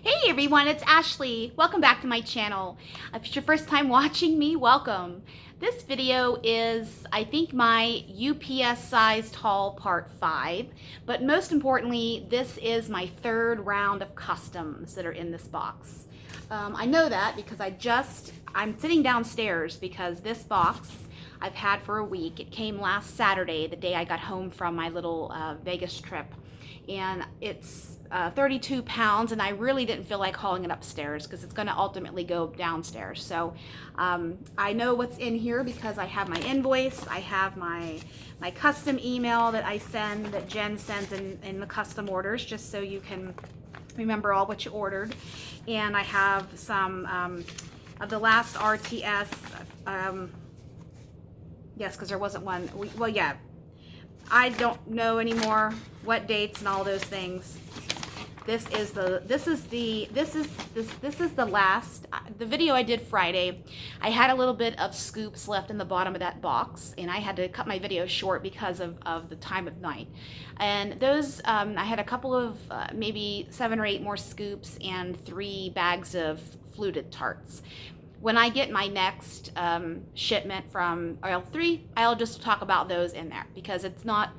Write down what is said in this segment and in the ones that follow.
Hey everyone, it's Ashley. Welcome back to my channel. If it's your first time watching me, welcome. This video is, I think, my UPS sized haul part 5, but most importantly, this is my third round of customs that are in this box. I know that because I'm sitting downstairs because this box I've had for a week. It came last Saturday, the day I got home from my little Vegas trip. And it's 32 pounds, and I really didn't feel like hauling it upstairs because it's going to ultimately go downstairs. So I know what's in here because I have my invoice, I have my custom email that I send, that Jen sends in the custom orders, just so you can remember all what you ordered. And I have some of the last RTS, yes, because there wasn't one, well, yeah, I don't know anymore what dates and all those things. This is the last, the video I did Friday. I had a little bit of scoops left in the bottom of that box, and I had to cut my video short because of the time of night. And those, I had a couple of maybe 7 or 8 more scoops and 3 bags of fluted tarts. When I get my next shipment from aisle 3, I'll just talk about those in there because it's not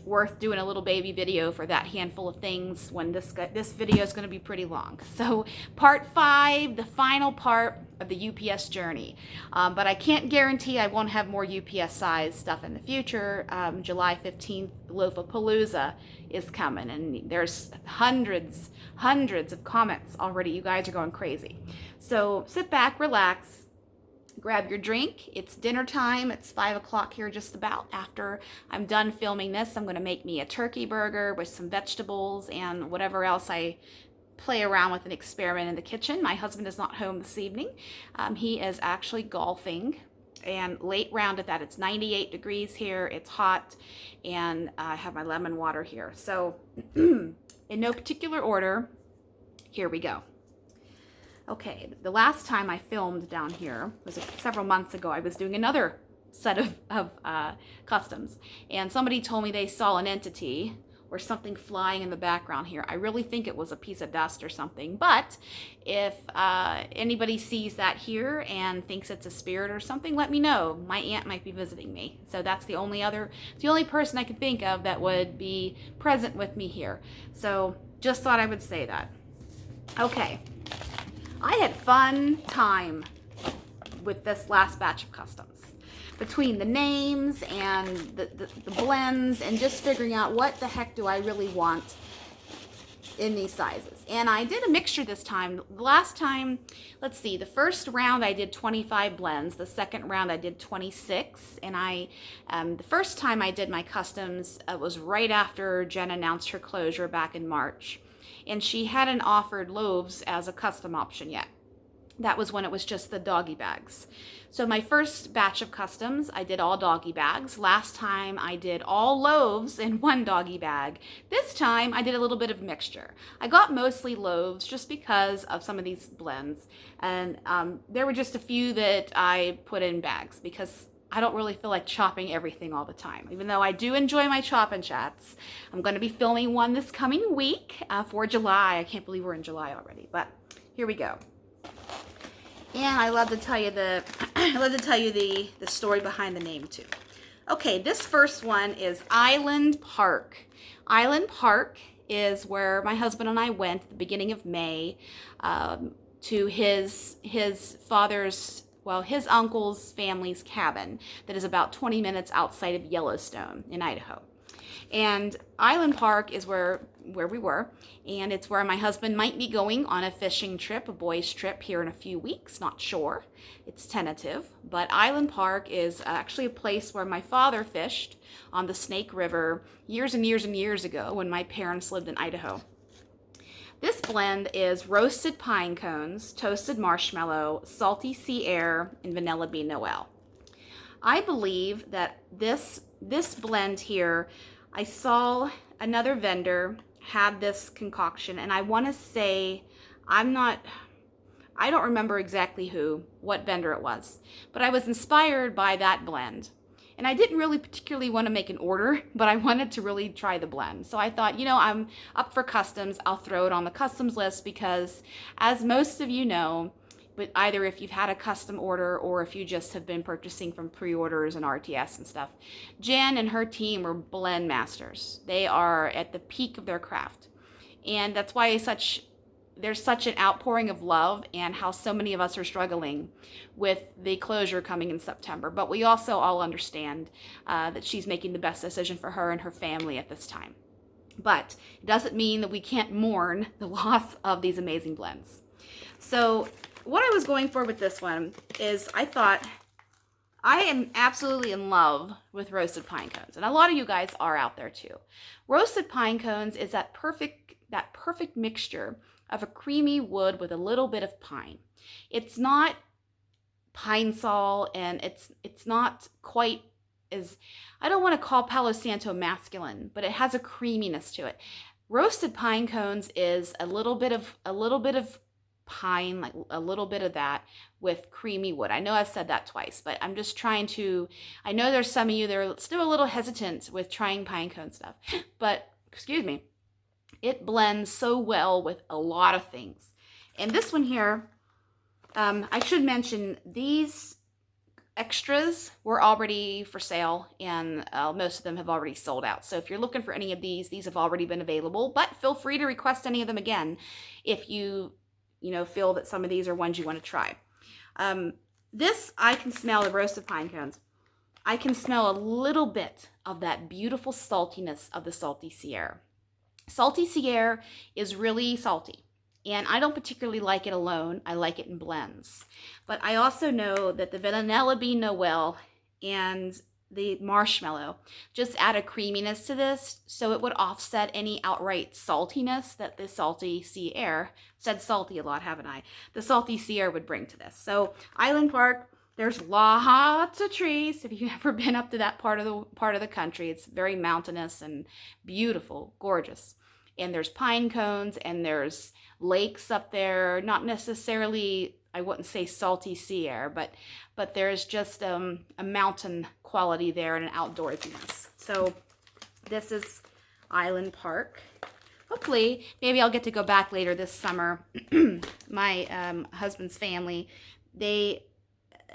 worth doing a little baby video for that handful of things when this video is going to be pretty long. So part 5, the final part of the UPS journey. But I can't guarantee I won't have more UPS size stuff in the future. July 15th, Loaf of Palooza is coming, and there's hundreds of comments already. You guys are going crazy. So sit back, relax, grab your drink. It's dinner time. It's 5 o'clock here just about. After I'm done filming this, I'm going to make me a turkey burger with some vegetables and whatever else I play around with and experiment in the kitchen. My husband is not home this evening. He is actually golfing, and late round at that. It's 98 degrees here. It's hot, and I have my lemon water here. So in no particular order, here we go. Okay, the last time I filmed down here was several months ago. I was doing another set of customs, and somebody told me they saw an entity or something flying in the background here. I really think it was a piece of dust or something, but if anybody sees that here and thinks it's a spirit or something, let me know. My aunt might be visiting me, so that's the only person I could think of that would be present with me here. So just thought I would say that. Okay. I had fun time with this last batch of customs. Between the names and the blends and just figuring out what the heck do I really want in these sizes. And I did a mixture this time. The last time, let's see, the first round I did 25 blends. The second round I did 26. And the first time I did my customs was right after Jen announced her closure back in March. And she hadn't offered loaves as a custom option yet. That was when it was just the doggy bags. So my first batch of customs, I did all doggy bags. Last time I did all loaves in one doggy bag. This time I did a little bit of mixture. I got mostly loaves just because of some of these blends. And there were just a few that I put in bags because I don't really feel like chopping everything all the time, even though I do enjoy my chop and chats. I'm going to be filming one this coming week for July. I can't believe we're in July already, but here we go. And I love to tell you the story behind the name too. Okay, this first one is Island Park. Island Park is where my husband and I went at the beginning of May to his father's, well, his uncle's family's cabin that is about 20 minutes outside of Yellowstone in Idaho. And Island Park is where we were, and it's where my husband might be going on a fishing trip, a boys' trip here in a few weeks, not sure. It's tentative, but Island Park is actually a place where my father fished on the Snake River years and years and years ago when my parents lived in Idaho. This blend is roasted pine cones, toasted marshmallow, salty sea air, and vanilla bean Noel. I believe that this blend here, I saw another vendor had this concoction, and I want to say, I don't remember exactly what vendor it was, but I was inspired by that blend. And I didn't really particularly want to make an order, but I wanted to really try the blend. So I thought, I'm up for customs. I'll throw it on the customs list because, as most of you know, but either if you've had a custom order or if you just have been purchasing from pre-orders and RTS and stuff, Jen and her team are blend masters. They are at the peak of their craft. And that's why there's such an outpouring of love, and how so many of us are struggling with the closure coming in September. But we also all understand that she's making the best decision for her and her family at this time. But it doesn't mean that we can't mourn the loss of these amazing blends. So what I was going for with this one is I thought, I am absolutely in love with roasted pine cones, and a lot of you guys are out there too. Roasted pine cones is that perfect mixture of a creamy wood with a little bit of pine. It's not pine sol, and it's not quite as, I don't want to call Palo Santo masculine, but it has a creaminess to it. Roasted pine cones is a little bit of pine, like a little bit of that with creamy wood. I know I've said that twice, but I'm just trying to, I know there's some of you that are still a little hesitant with trying pine cone stuff, but excuse me, it blends so well with a lot of things. And this one here, I should mention, these extras were already for sale, and most of them have already sold out. So if you're looking for any of these have already been available, but feel free to request any of them again if you feel that some of these are ones you want to try. This, I can smell the roasted pine cones. I can smell a little bit of that beautiful saltiness of the salty sea air. Salty sea air is really salty, and I don't particularly like it alone. I like it in blends. But I also know that the vanilla bean Noel and the marshmallow just add a creaminess to this, so it would offset any outright saltiness that the salty sea air, said salty a lot, haven't I? The salty sea air would bring to this. So Island Park, there's lots of trees. If you've ever been up to that part of the country, it's very mountainous and beautiful, gorgeous. And there's pine cones, and there's lakes up there. Not necessarily, I wouldn't say salty sea air, but there's just a mountain quality there and an outdoorsiness. So this is Island Park. Hopefully, maybe I'll get to go back later this summer. My husband's family,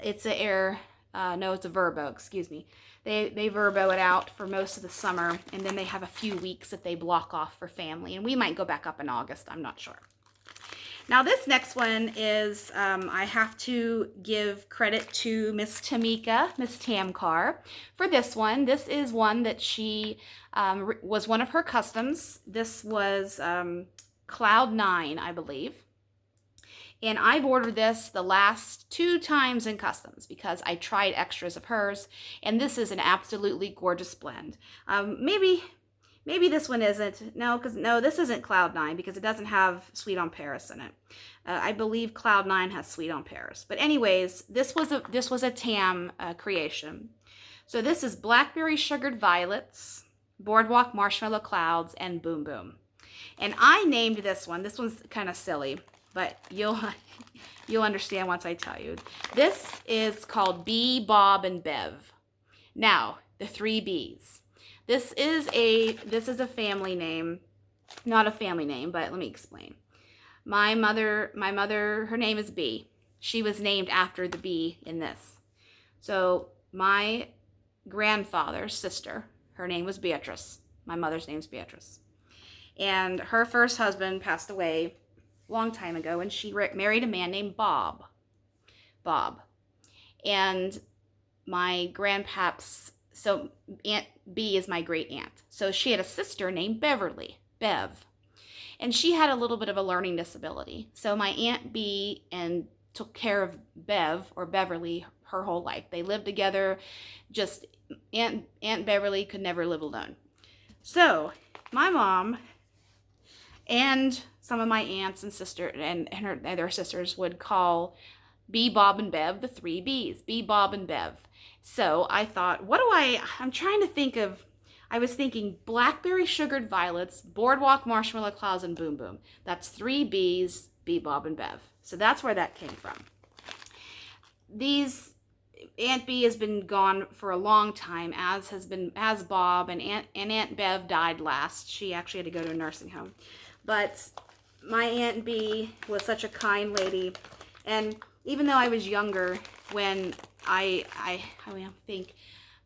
it's a Verbo, excuse me. They Verbo it out for most of the summer, and then they have a few weeks that they block off for family, and we might go back up in August, I'm not sure. Now this next one is, I have to give credit to Miss Tamika, Miss Tamcar, for this one. This is one that she was one of her customs. This was Cloud 9, I believe. And I've ordered this the last 2 times in customs because I tried extras of hers, and this is an absolutely gorgeous blend. Maybe this one isn't. No, this isn't Cloud 9 because it doesn't have Sweet on Paris in it. I believe Cloud 9 has Sweet on Paris. But anyways, this was a Tam creation. So this is Blackberry Sugared Violets, Boardwalk Marshmallow Clouds, and Boom Boom. And I named this one. This one's kind of silly, but you'll understand once I tell you. This is called Bee, Bob, and Bev. Now, the 3 Bs. This is a family name, not a family name, but let me explain. My mother, her name is Bee. She was named after the bee in this. So my grandfather's sister, her name was Beatrice. My mother's name's Beatrice. And her first husband passed away a long time ago, and she married a man named Bob. And my grandpaps, so Aunt B is my great aunt. So she had a sister named Beverly, Bev. And she had a little bit of a learning disability. So my Aunt B took care of Bev, or Beverly, her whole life. They lived together. Just Aunt Beverly could never live alone. So my mom and some of my aunts and sisters and their sisters would call Bee, Bob, and Bev the 3 Bs. Bee, Bob, and Bev. So I thought, I'm trying to think of, I was thinking Blackberry Sugared Violets, Boardwalk Marshmallow Clouds, and Boom Boom. That's 3 Bs, Bee, Bob, and Bev. So that's where that came from. These, Aunt B has been gone for a long time, as Bob, and Aunt Bev died last. She actually had to go to a nursing home. But my Aunt B was such a kind lady, and even though I was younger when I think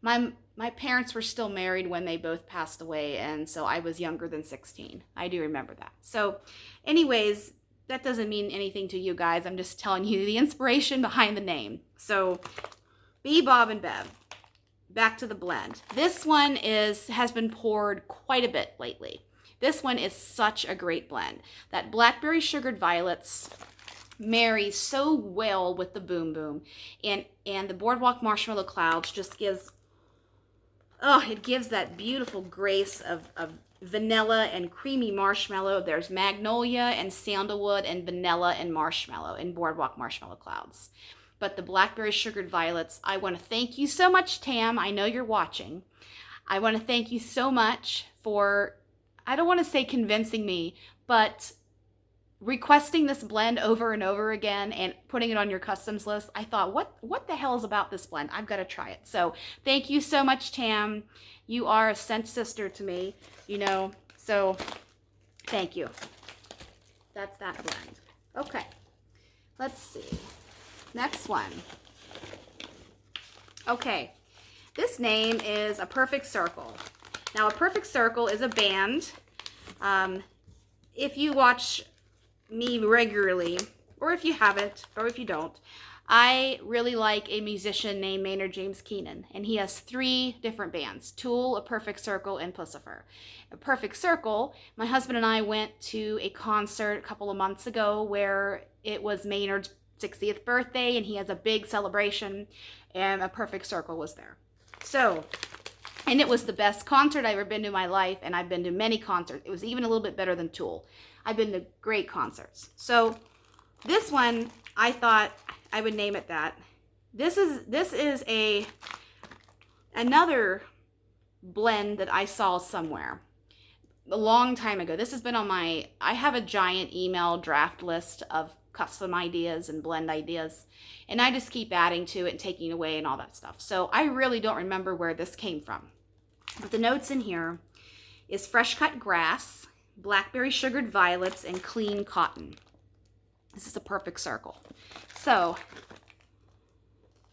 my parents were still married when they both passed away, and so I was younger than 16. I do remember that. So anyways, that doesn't mean anything to you guys. I'm just telling you the inspiration behind the name. So B, Bob, and Bev. Back to the blend. This one has been poured quite a bit lately. This one is such a great blend. That blackberry sugared violets marry so well with the Boom Boom, and the Boardwalk Marshmallow Clouds just gives, it gives that beautiful grace of vanilla and creamy marshmallow. There's magnolia and sandalwood and vanilla and marshmallow in Boardwalk Marshmallow Clouds. But the blackberry sugared violets, I want to thank you so much, Tam. I know you're watching. I want to thank you so much for, I don't want to say convincing me, but requesting this blend over and over again and putting it on your customs list. I thought, what the hell is about this blend? I've got to try it. So thank you so much, Tam. You are a sent sister to me, so thank you. That's that blend. Okay, let's see. Next one. Okay, this name is A Perfect Circle. Now, A Perfect Circle is a band. If you watch me regularly, or if you haven't, or if you don't, I really like a musician named Maynard James Keenan, and he has 3 different bands: Tool, A Perfect Circle, and Pussifer. A Perfect Circle, my husband and I went to a concert a couple of months ago where it was Maynard's 60th birthday, and he has a big celebration, and A Perfect Circle was there. So, and it was the best concert I've ever been to in my life, and I've been to many concerts. It was even a little bit better than Tool. I've been to great concerts. So this one, I thought I would name it that. This is another blend that I saw somewhere a long time ago. This has been on I have a giant email draft list of custom ideas and blend ideas, and I just keep adding to it and taking away and all that stuff. So I really don't remember where this came from. But the notes in here is fresh cut grass, blackberry sugared violets, and clean cotton. This is A Perfect Circle. So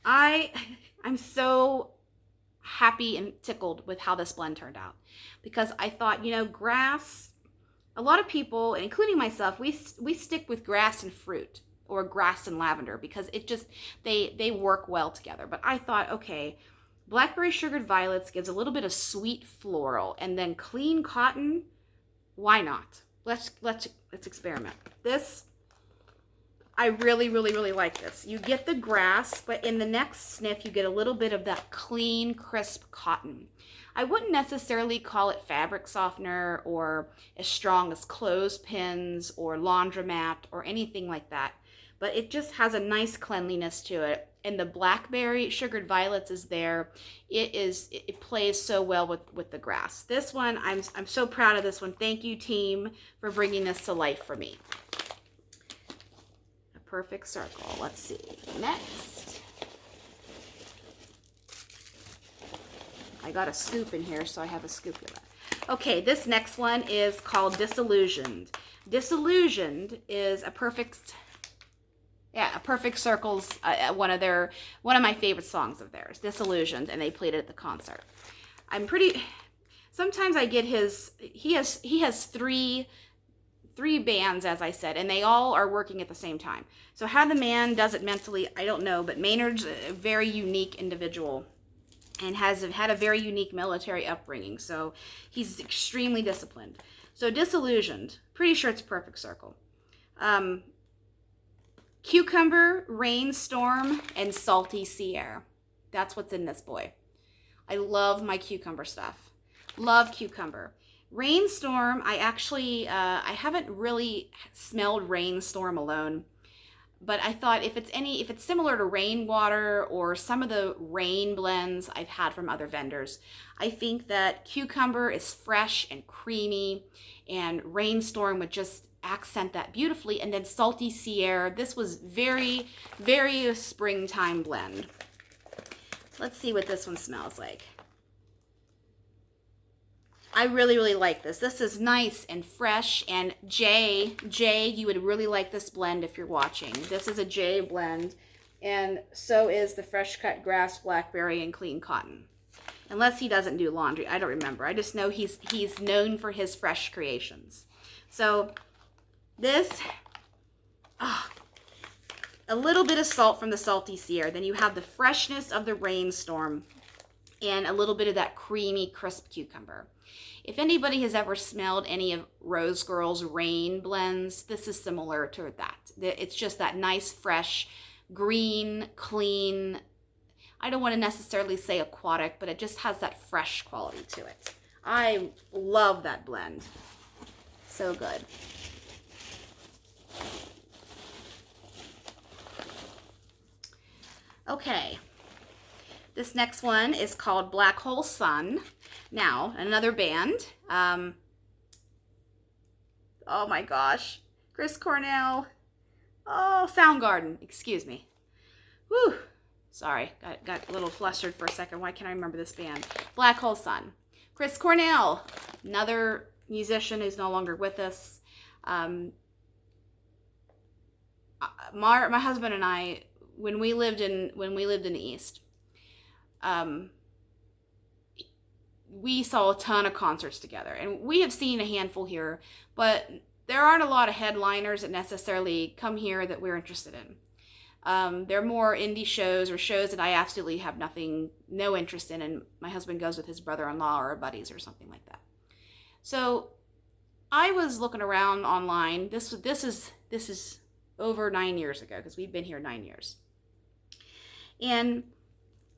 I'm so happy and tickled with how this blend turned out, because I thought, grass, a lot of people, including myself, we stick with grass and fruit, or grass and lavender, because it just, they work well together. But I thought, okay, blackberry sugared violets gives a little bit of sweet floral, and then clean cotton, why not? Let's experiment. This, I really, really, really like this. You get the grass, but in the next sniff, you get a little bit of that clean, crisp cotton. I wouldn't necessarily call it fabric softener or as strong as clothespins or laundromat or anything like that, but it just has a nice cleanliness to it. And the blackberry sugared violets is there. It plays so well with the grass. This one, I'm so proud of this one. Thank you, team, for bringing this to life for me. A Perfect Circle. Let's see. Next. I got a scoop in here, so I have a scoop of that. Okay, this next one is called Disillusioned. Disillusioned is A Perfect Circle's one of my favorite songs of theirs, Disillusioned, and they played it at the concert. Sometimes I get he has three bands, as I said, and they all are working at the same time. So how the man does it mentally, I don't know, but Maynard's a very unique individual and has had a very unique military upbringing, so he's extremely disciplined. So Disillusioned, pretty sure it's A Perfect Circle. Cucumber, rainstorm, and salty sea air. That's what's in this boy. I love my cucumber stuff. Love cucumber. Rainstorm, I haven't really smelled rainstorm alone, but I thought if it's similar to rainwater or some of the rain blends I've had from other vendors, I think that cucumber is fresh and creamy, and rainstorm would just accent that beautifully. And then salty sea air, this was very, very springtime blend. Let's see what this one smells like. I really, really like this. This is nice and fresh. And Jay, you would really like this blend if you're watching. This is a Jay blend. And so is the fresh cut grass, blackberry, and clean cotton. Unless he doesn't do laundry. I don't remember. I just know he's known for his fresh creations. So this, a little bit of salt from the salty sea air. Then you have the freshness of the rainstorm and a little bit of that creamy, crisp cucumber. If anybody has ever smelled any of Rose Girl's Rain blends, this is similar to that. It's just that nice, fresh, green, clean, I don't want to necessarily say aquatic, but it just has that fresh quality to it. I love that blend. So good. Okay. This next one is called Black Hole Sun. Now, another band. Oh my gosh. Chris Cornell. Oh, Soundgarden. Excuse me. Whew. Sorry. Got a little flustered for a second. Why can't I remember this band? Black Hole Sun. Chris Cornell. Another musician who's no longer with us. My husband and I, when we lived in the East, we saw a ton of concerts together, and we have seen a handful here, but there aren't a lot of headliners that necessarily come here that we're interested in. They're more indie shows or shows that I absolutely have no interest in, and my husband goes with his brother-in-law or buddies or something like that. So I was looking around online. This is over 9 years ago, because we've been here 9 years. And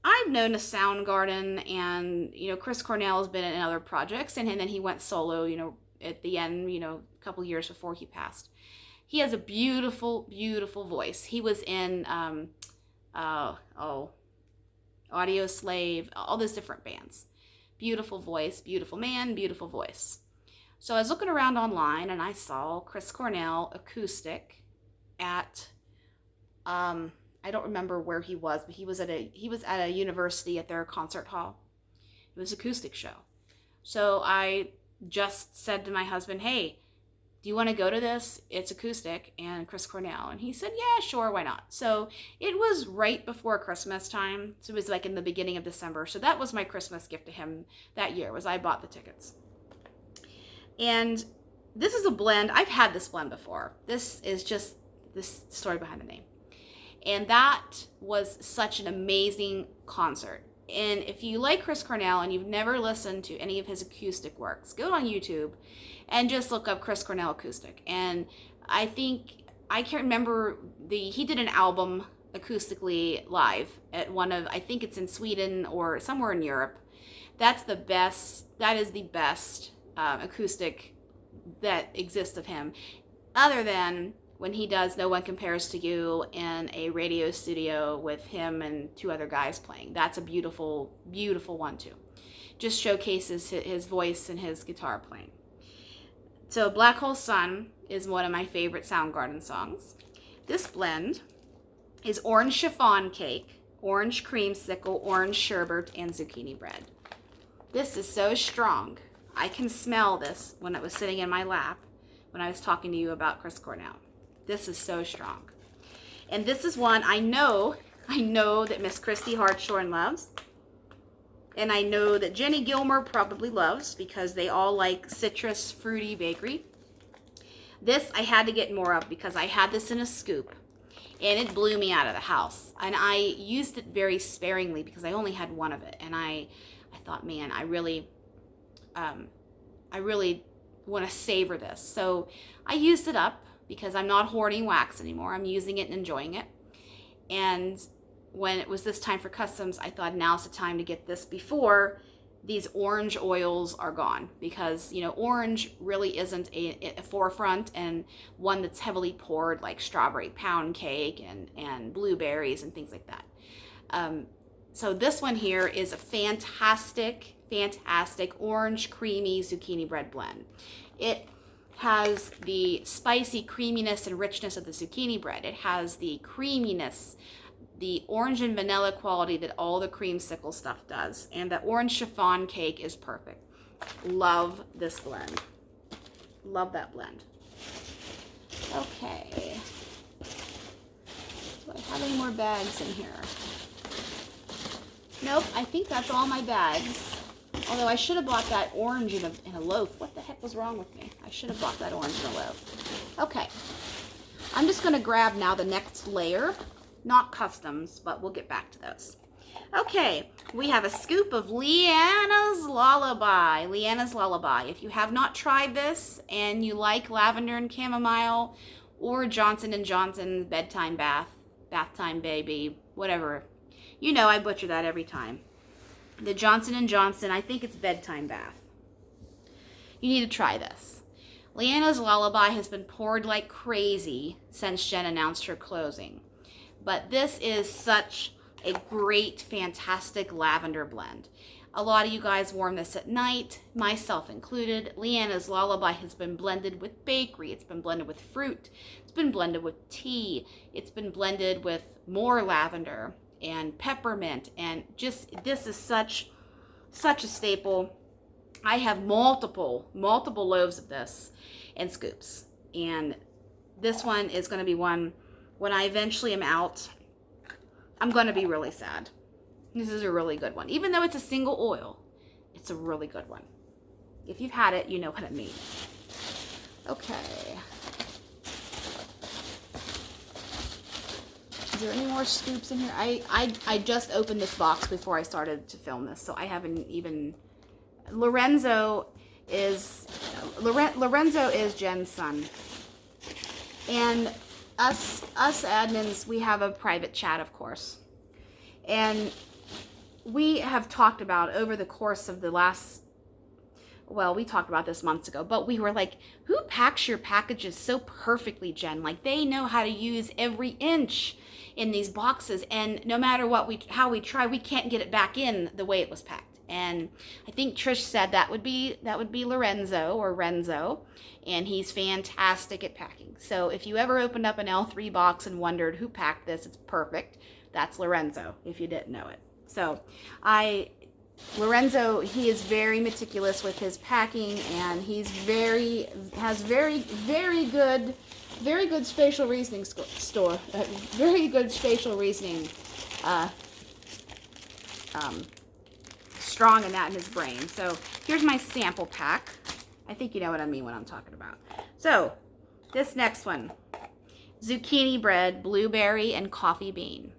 I've known a Soundgarden, and Chris Cornell has been in other projects, and then he went solo, at the end, a couple years before he passed. He has a beautiful, beautiful voice. He was in Audio Slave, all those different bands. Beautiful voice, beautiful man, beautiful voice. So I was looking around online, and I saw Chris Cornell acoustic at I don't remember where he was, but he was at a university at their concert hall. It was an acoustic show. So I just said to my husband, "Hey, do you want to go to this? It's acoustic and Chris Cornell." And he said, "Yeah, sure, why not?" So it was right before Christmas time. So it was like in the beginning of December. So that was my Christmas gift to him that year, was I bought the tickets. And this is a blend. I've had this blend before. This is just this story behind the name. And that was such an amazing concert. And if you like Chris Cornell and you've never listened to any of his acoustic works, go on YouTube and just look up Chris Cornell acoustic. And I can't remember, he did an album acoustically live at I think it's in Sweden or somewhere in Europe. That is the best acoustic that exists of him, other than when he does No One Compares to You in a radio studio with him and two other guys playing. That's a beautiful, beautiful one too. Just showcases his voice and his guitar playing. So Black Hole Sun is one of my favorite Soundgarden songs. This blend is orange chiffon cake, orange creamsicle, orange sherbet, and zucchini bread. This is so strong. I can smell this when it was sitting in my lap when I was talking to you about Chris Cornell. This is so strong. And this is one I know that Miss Christy Hartshorn loves. And I know that Jenny Gilmer probably loves, because they all like citrus fruity bakery. This I had to get more of because I had this in a scoop and it blew me out of the house. And I used it very sparingly because I only had one of it. And I thought, man, I really want to savor this. So I used it up, because I'm not hoarding wax anymore. I'm using it and enjoying it. And when it was this time for customs, I thought now's the time to get this before these orange oils are gone, because orange really isn't a forefront, and one that's heavily poured like strawberry pound cake and blueberries and things like that. So this one here is a fantastic orange creamy zucchini bread blend. It has the spicy creaminess and richness of the zucchini bread. It has the creaminess the orange and vanilla quality that all the creamsicle stuff does. And the orange chiffon cake is perfect. Love this blend. Love that blend. Okay. Do I have any more bags in here? Nope, I think that's all my bags. Although I should have bought that orange in a loaf. What the heck was wrong with me? I should have bought that orange in a loaf. Okay. I'm just going to grab now the next layer. Not customs, but we'll get back to those. Okay, we have a scoop of Leanna's Lullaby. Leanna's Lullaby. If you have not tried this and you like lavender and chamomile, or Johnson & Johnson bedtime bath, bath time baby, whatever. You know I butcher that every time. The Johnson & Johnson, I think it's bedtime bath. You need to try this. Leanna's Lullaby has been poured like crazy since Jen announced her closing. But this is such a great, fantastic lavender blend. A lot of you guys warm this at night, myself included. Leanna's Lullaby has been blended with bakery. It's been blended with fruit. It's been blended with tea. It's been blended with more lavender and peppermint. And just, this is such a staple. I have multiple loaves of this and scoops. And this one is going to be one, when I eventually am out, I'm going to be really sad. This is a really good one. Even though it's a single oil, it's a really good one. If you've had it, you know what I mean. Okay. Is there any more scoops in here? I just opened this box before I started to film this, so I haven't even... Lorenzo is Jen's son. And us admins, we have a private chat, of course. And we have talked about over the course of the last, well, we talked about this months ago, but we were like, who packs your packages so perfectly, Jen? Like, they know how to use every inch in these boxes, and no matter how we try, we can't get it back in the way it was packed. And I think Trish said that would be Lorenzo or Renzo, and he's fantastic at packing. So if you ever opened up an L3 box and wondered who packed this, it's perfect. That's Lorenzo, if you didn't know it. So Lorenzo, he is very meticulous with his packing, and he's very good spatial reasoning very good spatial reasoning, strong in that in his brain. So here's my sample pack. I think you know what I mean when I'm talking about. So this next one, zucchini bread, blueberry, and coffee bean.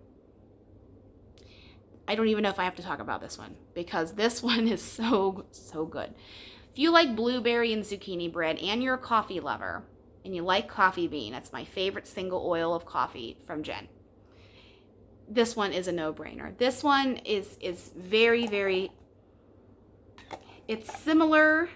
I don't even know if I have to talk about this one, because this one is so good. If you like blueberry and zucchini bread and you're a coffee lover and you like coffee bean, that's my favorite single oil of coffee from Jen. This one is a no-brainer. This one is very, it's similar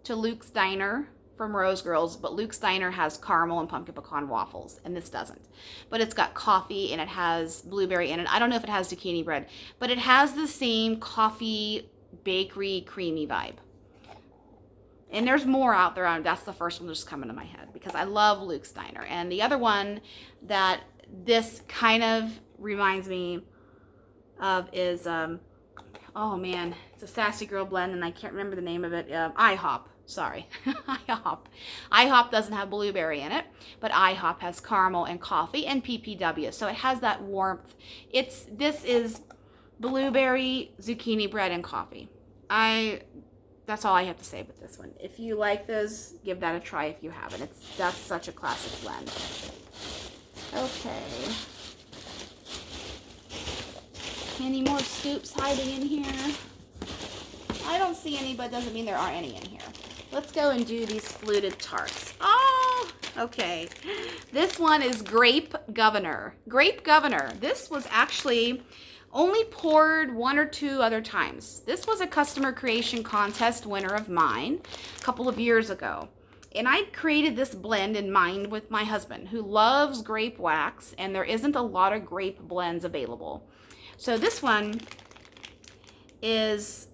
to Luke's Diner from Rose Girls, but Luke's Diner has caramel and pumpkin pecan waffles, and this doesn't. But it's got coffee, and it has blueberry in it. I don't know if it has zucchini bread, but it has the same coffee, bakery, creamy vibe. And there's more out there. That's the first one that's coming to my head, because I love Luke's Diner. And the other one that this kind of reminds me of is, oh man, it's a Sassy Girl blend, and I can't remember the name of it. IHOP. Sorry, IHOP. IHOP doesn't have blueberry in it, but IHOP has caramel and coffee and PPW, so it has that warmth. This is blueberry, zucchini bread, and coffee. That's all I have to say about this one. If you like those, give that a try if you haven't. That's such a classic blend. Okay. Any more scoops hiding in here? I don't see any, but doesn't mean there aren't any in here. Let's go and do these fluted tarts. Oh, okay. This one is Grape Governor. Grape Governor. This was actually only poured one or two other times. This was a customer creation contest winner of mine a couple of years ago. And I created this blend in mind with my husband, who loves grape wax, and there isn't a lot of grape blends available. So this one is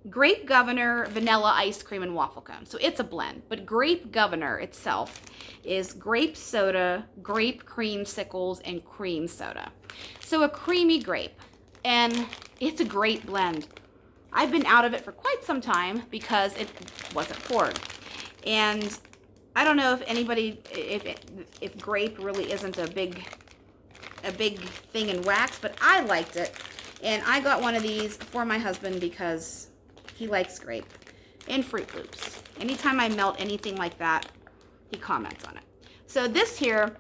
Grape Governor vanilla ice cream and waffle cone. So it's a blend, but Grape Governor itself is grape soda, grape creamsicles, and cream soda. So a creamy grape, and it's a great blend. I've been out of it for quite some time because it wasn't poured. And I don't know if anybody, if grape really isn't a big thing in wax, but I liked it. And I got one of these for my husband because he likes grape and Fruit Loops. Anytime I melt anything like that, he comments on it. So this here,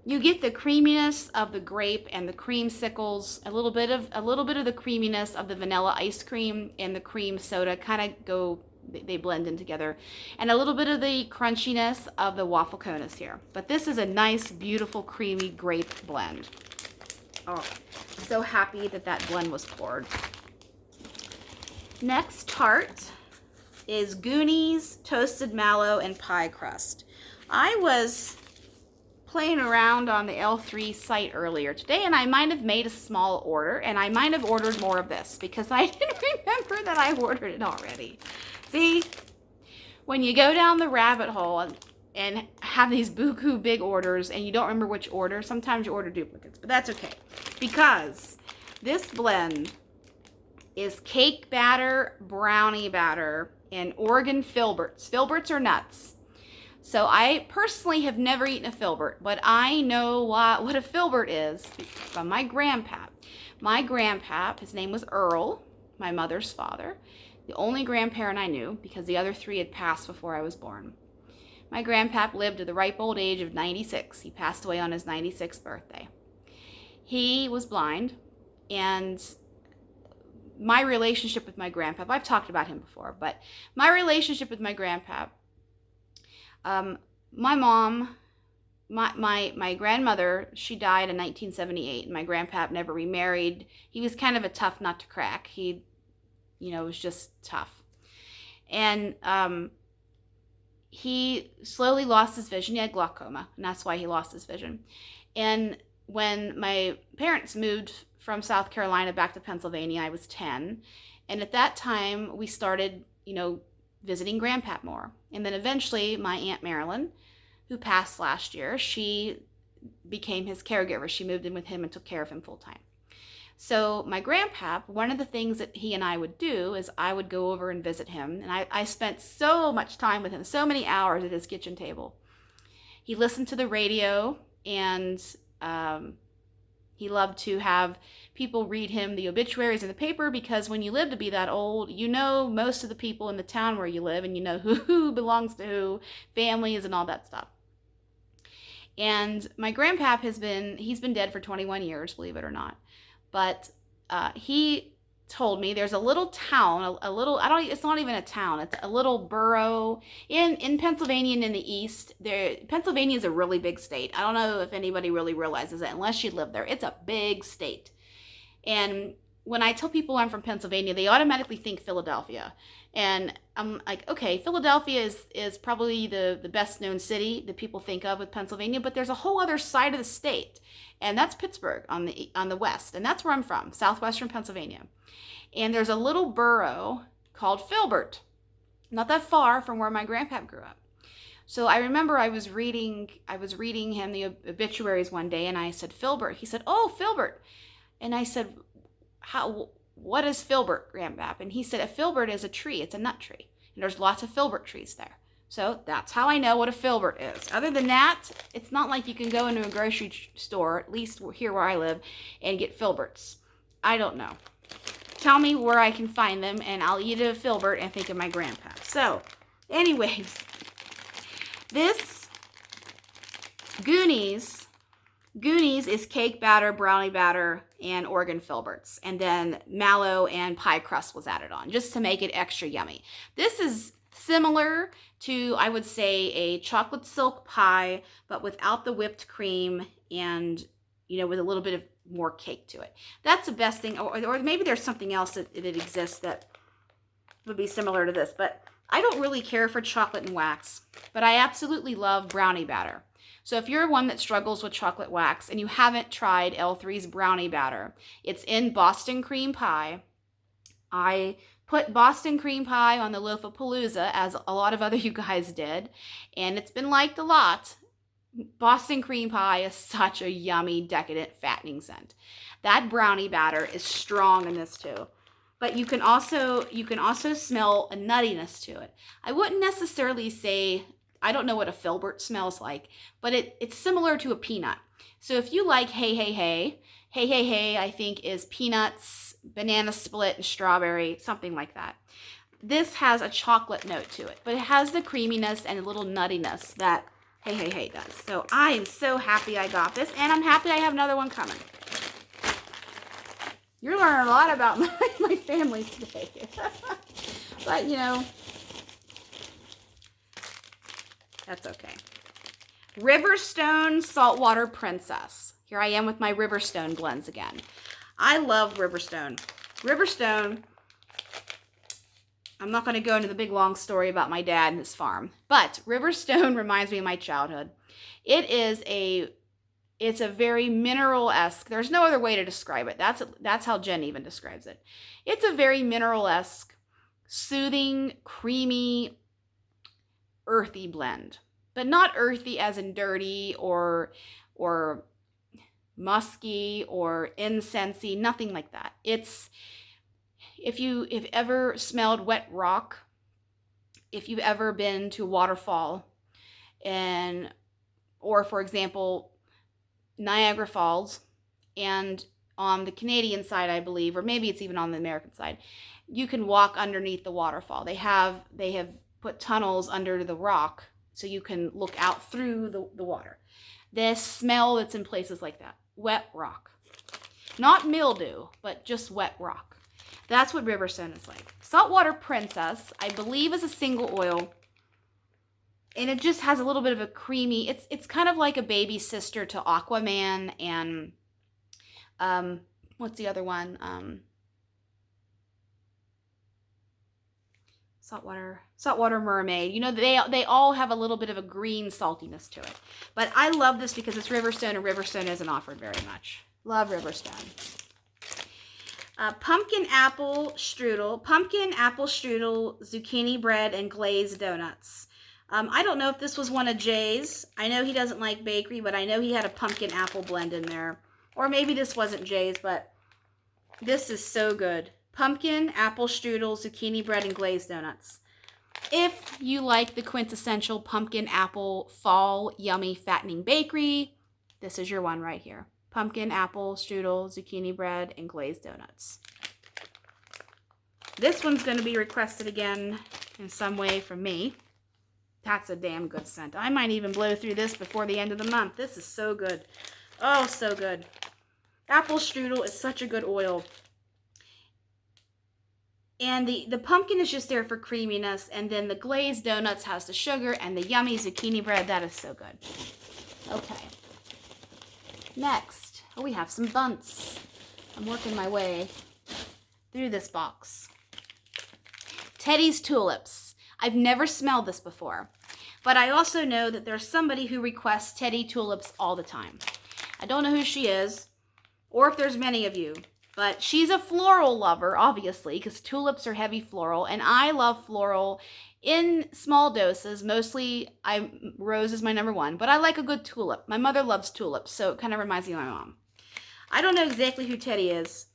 you get the creaminess of the grape and the creamsicles, a little bit of the creaminess of the vanilla ice cream and the cream soda kind of they blend in together, and a little bit of the crunchiness of the waffle cone is here. But this is a nice, beautiful, creamy grape blend. Oh, so happy that blend was poured. Next tart is Goonies Toasted Mallow and Pie Crust. I was playing around on the L3 site earlier today, and I might have made a small order, and I might have ordered more of this because I didn't remember that I ordered it already. See, when you go down the rabbit hole and have these buku big orders and you don't remember which order, sometimes you order duplicates, but that's okay because this blend is cake batter, brownie batter, and Oregon filberts. Filberts are nuts. So I personally have never eaten a filbert, but I know what a filbert is from my grandpap. My grandpap, his name was Earl, my mother's father, the only grandparent I knew because the other three had passed before I was born. My grandpap lived to the ripe old age of 96. He passed away on his 96th birthday. He was blind, and my relationship with my grandpap, I've talked about him before, but my relationship with my grandpap, my mom, my grandmother, she died in 1978, and my grandpap never remarried. He was kind of a tough nut to crack. He, was just tough. And he slowly lost his vision. He had glaucoma, and that's why he lost his vision. And when my parents moved from South Carolina back to Pennsylvania, I was 10. And at that time, we started, visiting Grandpap more. And then eventually, my Aunt Marilyn, who passed last year, she became his caregiver. She moved in with him and took care of him full time. So my grandpap, one of the things that he and I would do is I would go over and visit him. And I spent so much time with him, so many hours at his kitchen table. He listened to the radio, and he loved to have people read him the obituaries in the paper, because when you live to be that old, you know most of the people in the town where you live, and you know who belongs to who, families and all that stuff. And my grandpap he's been dead for 21 years, believe it or not. But he told me there's a little town, it's not even a town, it's a little borough in Pennsylvania and in the east. Pennsylvania is a really big state. I don't know if anybody really realizes it unless you live there. It's a big state. And when I tell people I'm from Pennsylvania, they automatically think Philadelphia. And I'm like, okay, Philadelphia is probably the best known city that people think of with Pennsylvania, but there's a whole other side of the state, and that's Pittsburgh on the west, and that's where I'm from, southwestern Pennsylvania. And there's a little borough called Filbert, not that far from where my grandpa grew up. So I remember I was reading him the obituaries one day, and I said, Filbert. He said, oh, Filbert. And I said, what is filbert, Grandpap? And he said, a filbert is a tree. It's a nut tree. And there's lots of filbert trees there. So that's how I know what a filbert is. Other than that, it's not like you can go into a grocery store, at least here where I live, and get filberts. I don't know. Tell me where I can find them, and I'll eat a filbert and think of my grandpa. So, anyways, this Goonies is cake batter, brownie batter, and Oregon filberts. And then mallow and pie crust was added on, just to make it extra yummy. This is similar to, I would say, a chocolate silk pie, but without the whipped cream and, with a little bit of more cake to it. That's the best thing. Or maybe there's something else that exists that would be similar to this. But I don't really care for chocolate and wax, but I absolutely love brownie batter. So if you're one that struggles with chocolate wax and you haven't tried L3's brownie batter, it's in Boston cream pie. I put Boston cream pie on the loaf of Palooza, as a lot of other you guys did, and it's been liked a lot. Boston cream pie is such a yummy, decadent, fattening scent. That brownie batter is strong in this too. But you can also smell a nuttiness to it. I wouldn't necessarily say, I don't know what a filbert smells like, but it's similar to a peanut. So if you like Hey Hey Hey, Hey Hey Hey, I think is peanuts, banana split, and strawberry, something like that. This has a chocolate note to it, but it has the creaminess and a little nuttiness that Hey Hey Hey does. So I am so happy I got this, and I'm happy I have another one coming. You're learning a lot about my family today. But, you know, that's okay. Riverstone Saltwater Princess. Here I am with my Riverstone blends again. I love Riverstone. Riverstone, I'm not going to go into the big long story about my dad and his farm, but Riverstone reminds me of my childhood. It's a very mineral-esque. There's no other way to describe it. That's how Jen even describes it. It's a very mineral-esque, soothing, creamy, earthy blend. But not earthy as in dirty or musky or incensey, nothing like that. It's, if you've ever smelled wet rock, if you've ever been to a waterfall, or for example, Niagara Falls, and on the Canadian side, I believe, or maybe it's even on the American side, you can walk underneath the waterfall. They have put tunnels under the rock so you can look out through the water. The smell that's in places like that, wet rock. Not mildew, but just wet rock. That's what Riverstone is like. Saltwater Princess, I believe, is a single oil. And it just has a little bit of a creamy, it's kind of like a baby sister to Aquaman and, what's the other one? Saltwater Mermaid. You know, they all have a little bit of a green saltiness to it. But I love this because it's Riverstone, and Riverstone isn't offered very much. Love Riverstone. Pumpkin apple strudel, zucchini bread, and glazed donuts. I don't know if this was one of Jay's. I know he doesn't like bakery, but I know he had a pumpkin apple blend in there. Or maybe this wasn't Jay's, but this is so good. Pumpkin, apple strudel, zucchini bread, and glazed donuts. If you like the quintessential pumpkin apple fall yummy fattening bakery, this is your one right here. Pumpkin, apple strudel, zucchini bread, and glazed donuts. This one's going to be requested again in some way from me. That's a damn good scent. I might even blow through this before the end of the month. This is so good. Oh, so good. Apple strudel is such a good oil. And the pumpkin is just there for creaminess. And then the glazed donuts has the sugar and the yummy zucchini bread. That is so good. Okay. Next. Oh, we have some bunts. I'm working my way through this box. Teddy's Tulips. I've never smelled this before, but I also know that there's somebody who requests Teddy Tulips all the time. I don't know who she is, or if there's many of you, but she's a floral lover, obviously, because tulips are heavy floral, and I love floral in small doses. Mostly, rose is my number one, but I like a good tulip. My mother loves tulips, so it kind of reminds me of my mom. I don't know exactly who Teddy is,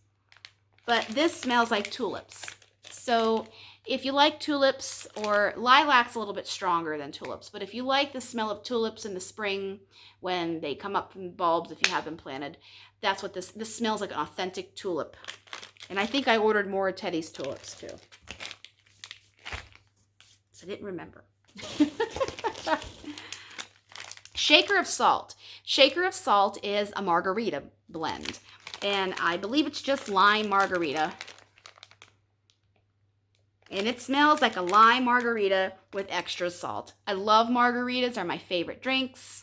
but this smells like tulips. So if you like tulips, or lilac's a little bit stronger than tulips, but if you like the smell of tulips in the spring when they come up from bulbs, if you have them planted, that's what this smells like, an authentic tulip. And I think I ordered more Teddy's Tulips too. So I didn't remember. Shaker of Salt. Shaker of Salt is a margarita blend. And I believe it's just lime margarita. And it smells like a lime margarita with extra salt. I love margaritas. They're my favorite drinks.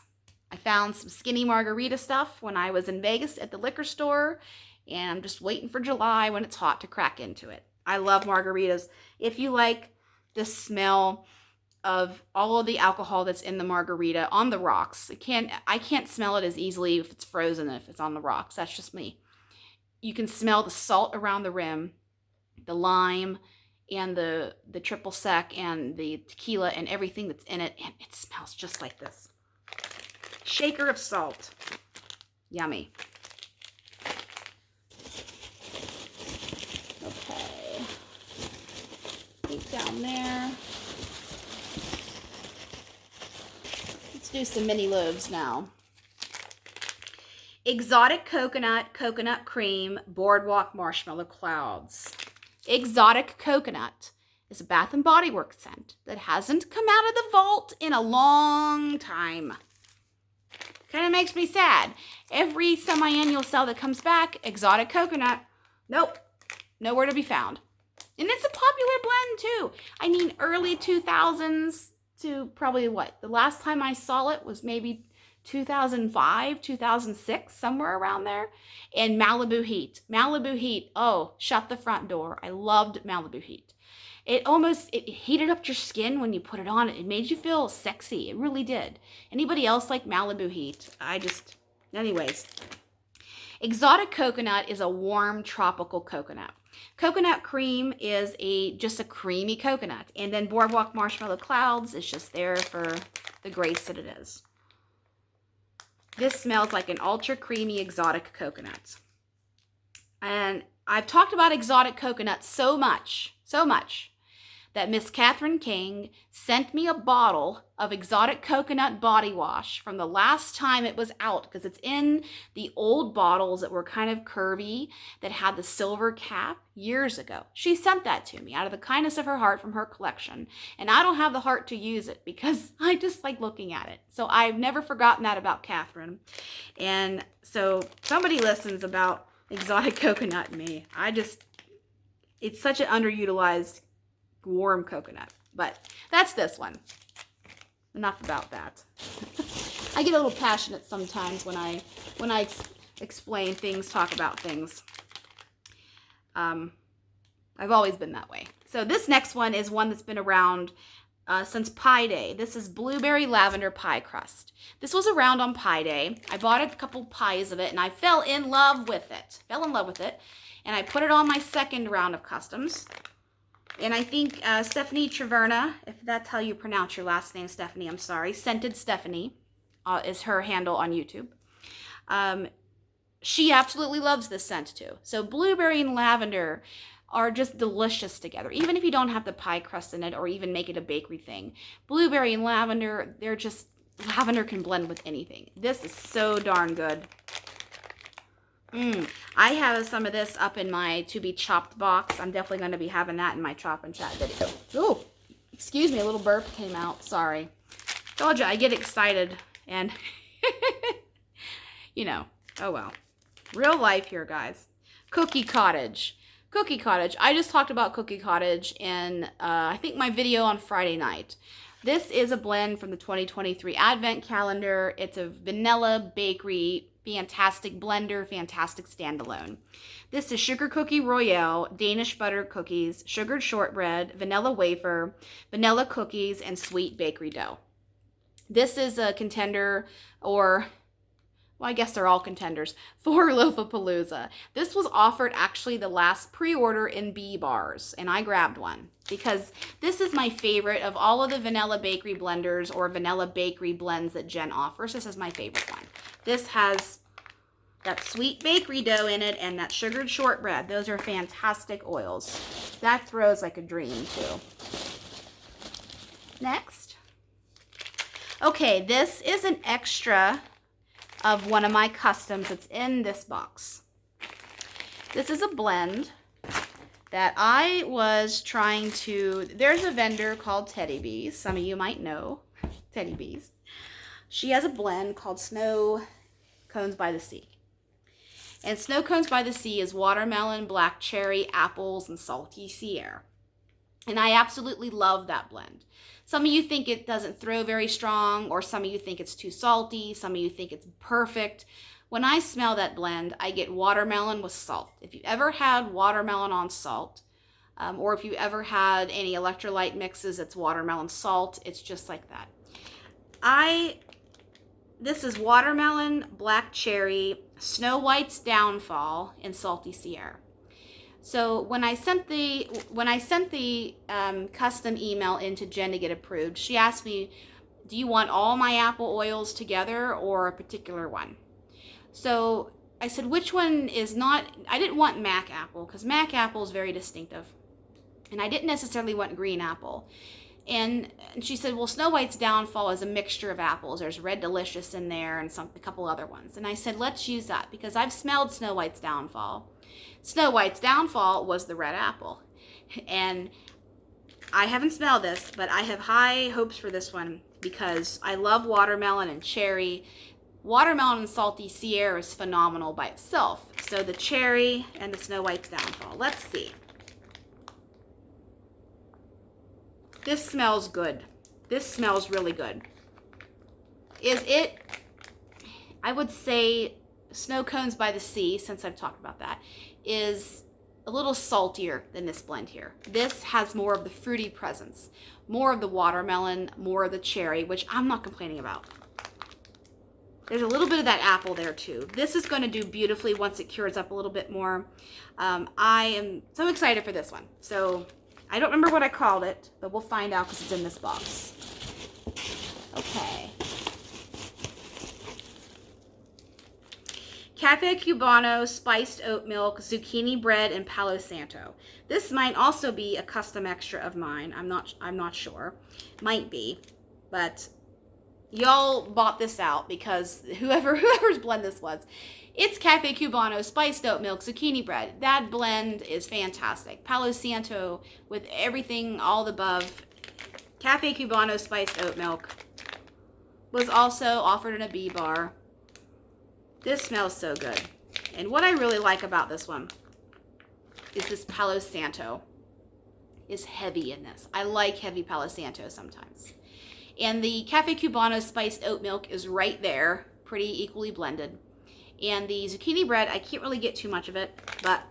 I found some skinny margarita stuff when I was in Vegas at the liquor store. And I'm just waiting for July when it's hot to crack into it. I love margaritas. If you like the smell of all of the alcohol that's in the margarita on the rocks, I can't smell it as easily if it's frozen than if it's on the rocks. That's just me. You can smell the salt around the rim, the lime, and the triple sec and the tequila and everything that's in it, and it smells just like this. Shaker of salt. Yummy. Okay. Keep down there. Let's do some mini loaves now. Exotic coconut cream, boardwalk marshmallow clouds. Exotic coconut is a Bath and Body Works scent that hasn't come out of the vault in a long time. Kind of makes me sad. Every semi-annual sale that comes back, exotic coconut, nope, nowhere to be found. And it's a popular blend too. I mean, early 2000s to probably what? The last time I saw it was maybe 2005, 2006, somewhere around there. And Malibu Heat. Malibu Heat, oh, shut the front door. I loved Malibu Heat. It heated up your skin when you put it on. It made you feel sexy. It really did. Anybody else like Malibu Heat? Anyways. Exotic coconut is a warm tropical coconut. Coconut cream is just a creamy coconut. And then boardwalk marshmallow clouds is just there for the grace that it is. This smells like an ultra creamy exotic coconut. And I've talked about exotic coconut so much, that Miss Catherine King sent me a bottle of exotic coconut body wash from the last time it was out, because it's in the old bottles that were kind of curvy, that had the silver cap years ago. She sent that to me out of the kindness of her heart from her collection. And I don't have the heart to use it because I just like looking at it. So I've never forgotten that about Catherine. And so somebody listens about exotic coconut and me. It's such an underutilized warm coconut, but that's this one. Enough about that. I get a little passionate sometimes when I explain things, talk about things. I've always been that way. So this next one is one that's been around since Pie Day. This is blueberry lavender pie crust. This was around on Pie Day. I bought a couple pies of it and I fell in love with it. And I put it on my second round of customs. And I think Stephanie Treverna, if that's how you pronounce your last name, Stephanie, I'm sorry. Scented Stephanie is her handle on YouTube. She absolutely loves this scent too. So blueberry and lavender are just delicious together. Even if you don't have the pie crust in it or even make it a bakery thing. Blueberry and lavender, lavender can blend with anything. This is so darn good. I have some of this up in my to be chopped box. I'm definitely going to be having that in my chop and chat video. Oh, excuse me, a little burp came out. Sorry. Told you I get excited and oh well. Real life here, guys. Cookie Cottage. Cookie Cottage. I just talked about Cookie Cottage in I think my video on Friday night. This is a blend from the 2023 Advent Calendar. It's a vanilla bakery, fantastic blender, fantastic standalone. This is Sugar Cookie Royale, Danish butter cookies, sugared shortbread, vanilla wafer, vanilla cookies, and sweet bakery dough. This is a contender, or well, I guess they're all contenders, for Loafapalooza. This was offered actually the last pre-order in B bars, and I grabbed one because this is my favorite of all of the vanilla bakery blenders or vanilla bakery blends that Jen offers. This is my favorite one. This has that sweet bakery dough in it and that sugared shortbread. Those are fantastic oils. That throws like a dream too. Next. Okay, this is an extra of one of my customs that's in this box. This is a blend that I was trying to, there's a vendor called Teddy Bees. Some of you might know Teddy Bees. She has a blend called Snow Cones by the Sea. And Snow Cones by the Sea is watermelon, black cherry, apples, and salty sea air. And I absolutely love that blend. Some of you think it doesn't throw very strong, or some of you think it's too salty, some of you think it's perfect. When I smell that blend, I get watermelon with salt. If you've ever had watermelon on salt, or if you've ever had any electrolyte mixes, it's watermelon salt. It's just like that. This is watermelon, black cherry, Snow White's Downfall, and salty sea air. So when I sent the custom email in to Jen to get approved, she asked me, do you want all my apple oils together or a particular one? So I said, which one is not, I didn't want Mac apple because Mac apple is very distinctive. And I didn't necessarily want green apple. And she said, well, Snow White's Downfall is a mixture of apples. There's Red Delicious in there and a couple other ones. And I said, let's use that because I've smelled Snow White's Downfall. Snow White's Downfall was the red apple. And I haven't smelled this, but I have high hopes for this one because I love watermelon and cherry. Watermelon and salty sea air is phenomenal by itself. So the cherry and the Snow White's Downfall. Let's see. This smells good. This smells really good. Is it, I would say Snow Cones by the Sea, since I've talked about that, is a little saltier than this blend here. This has more of the fruity presence, more of the watermelon, more of the cherry, which I'm not complaining about. There's a little bit of that apple there too. This is going to do beautifully once it cures up a little bit more. I am so excited for this one. So I don't remember what I called it, but we'll find out because it's in this box. Okay. Cafe Cubano, spiced oat milk, zucchini bread, and Palo Santo. This might also be a custom extra of mine. I'm not sure. Might be, but y'all bought this out because whoever's blend this was. It's Cafe Cubano, spiced oat milk, zucchini bread. That blend is fantastic. Palo Santo with everything all above. Cafe Cubano, spiced oat milk was also offered in a bee bar. This smells so good. And what I really like about this one is this Palo Santo is heavy in this. I like heavy Palo Santo sometimes. And the Cafe Cubano spiced oat milk is right there, pretty equally blended. And the zucchini bread, I can't really get too much of it, but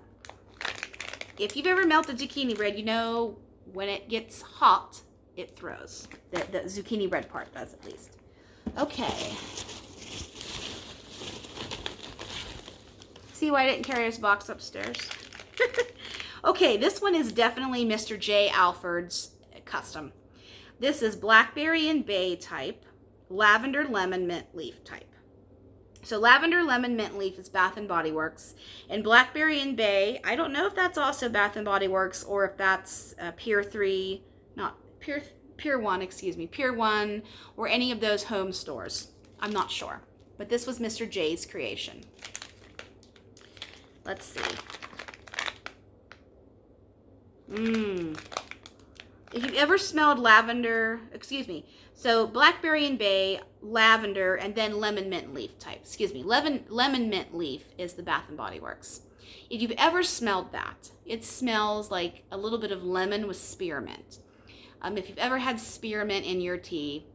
if you've ever melted zucchini bread, you know when it gets hot, it throws. The zucchini bread part does, at least. Okay. See why I didn't carry this box upstairs? Okay, this one is definitely Mr. J. Alford's custom. This is Blackberry and Bay type, Lavender Lemon Mint Leaf type. So Lavender Lemon Mint Leaf is Bath & Body Works, and Blackberry and Bay, I don't know if that's also Bath & Body Works or if that's Pier 3, not Pier 1, excuse me, Pier 1 or any of those home stores. I'm not sure, but this was Mr. J's creation. Let's see. If you've ever smelled lavender, excuse me, so Blackberry and Bay, lavender, and then lemon mint leaf type. Excuse me, lemon mint leaf is the Bath & Body Works. If you've ever smelled that, it smells like a little bit of lemon with spearmint. If you've ever had spearmint in your tea,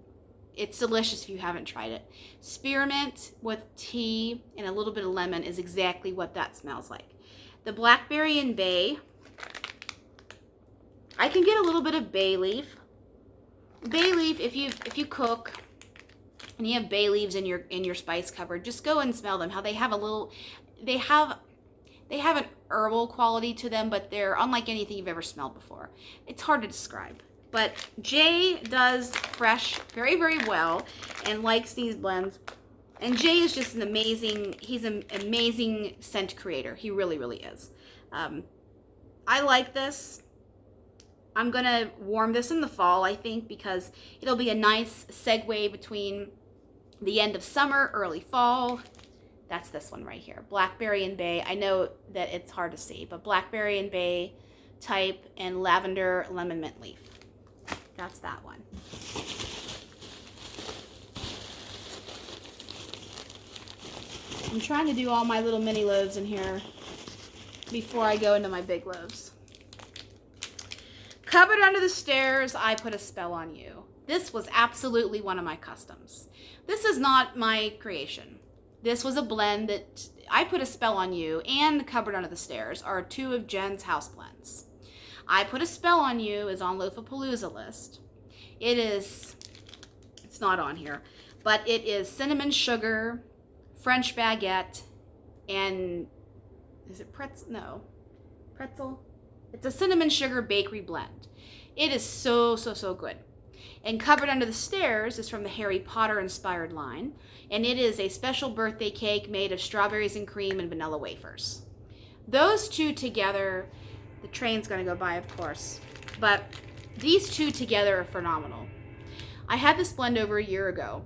it's delicious if you haven't tried it. Spearmint with tea and a little bit of lemon is exactly what that smells like. The Blackberry and Bay, I can get a little bit of bay leaf. Bay leaf, if you cook and you have bay leaves in your spice cupboard, just go and smell them. How they have a little, they have an herbal quality to them, but they're unlike anything you've ever smelled before. It's hard to describe. But Jay does fresh very, very well and likes these blends. And Jay is just he's an amazing scent creator. He really, really is. I like this. I'm going to warm this in the fall, I think, because it'll be a nice segue between the end of summer, early fall. That's this one right here. Blackberry and Bay. I know that it's hard to see, but Blackberry and Bay type and Lavender Lemon Mint Leaf. That's that one. I'm trying to do all my little mini loaves in here before I go into my big loaves. Cupboard Under the Stairs, I Put a Spell on You. This was absolutely one of my customs. This is not my creation. This was a blend that I Put a Spell on You and Cupboard Under the Stairs are two of Jen's house blends. I Put a Spell on You is on Loafapalooza list. It's not on here, but it is cinnamon sugar, French baguette, and is it pretzel? No. pretzel. It's a cinnamon sugar bakery blend. It is so, so, so good. And Covered Under the Stairs is from the Harry Potter inspired line. And it is a special birthday cake made of strawberries and cream and vanilla wafers. Those two together, the train's gonna go by, of course, but these two together are phenomenal. I had this blend over a year ago,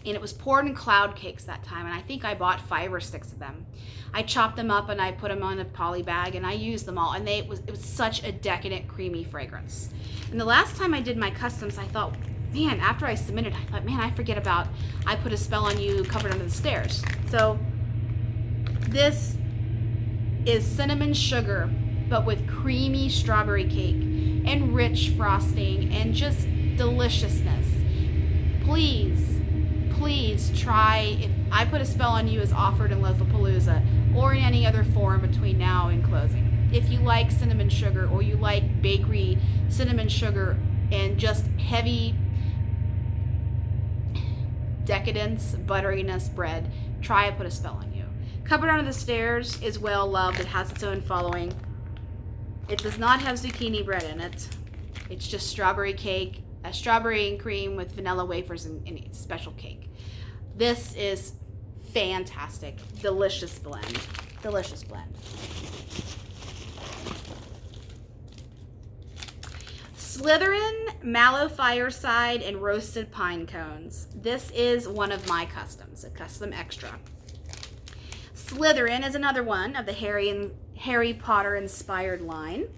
and it was poured in cloud cakes that time, and I think I bought 5 or 6 of them. I chopped them up and I put them on a poly bag and I used them all, and it was such a decadent, creamy fragrance. And the last time I did my customs, I thought, man, after I submitted, I thought, man, I forget about I Put a Spell on You, Covered Under the Stairs. So this is cinnamon sugar, but with creamy strawberry cake and rich frosting and just deliciousness. Please, please try if I Put a Spell on You is offered in Loathapalooza or in any other form between now and closing. If you like cinnamon sugar or you like bakery cinnamon sugar and just heavy decadence, butteriness bread, try I Put a Spell on You. Covered Under the Stairs is well loved. It has its own following. It does not have zucchini bread in it. It's just strawberry cake, a strawberry and cream with vanilla wafers and special cake. This is fantastic. Delicious blend. Delicious blend. Slytherin Mallow Fireside and Roasted Pine Cones. This is one of my customs, a custom extra. Slytherin is another one of the Harry Potter inspired line.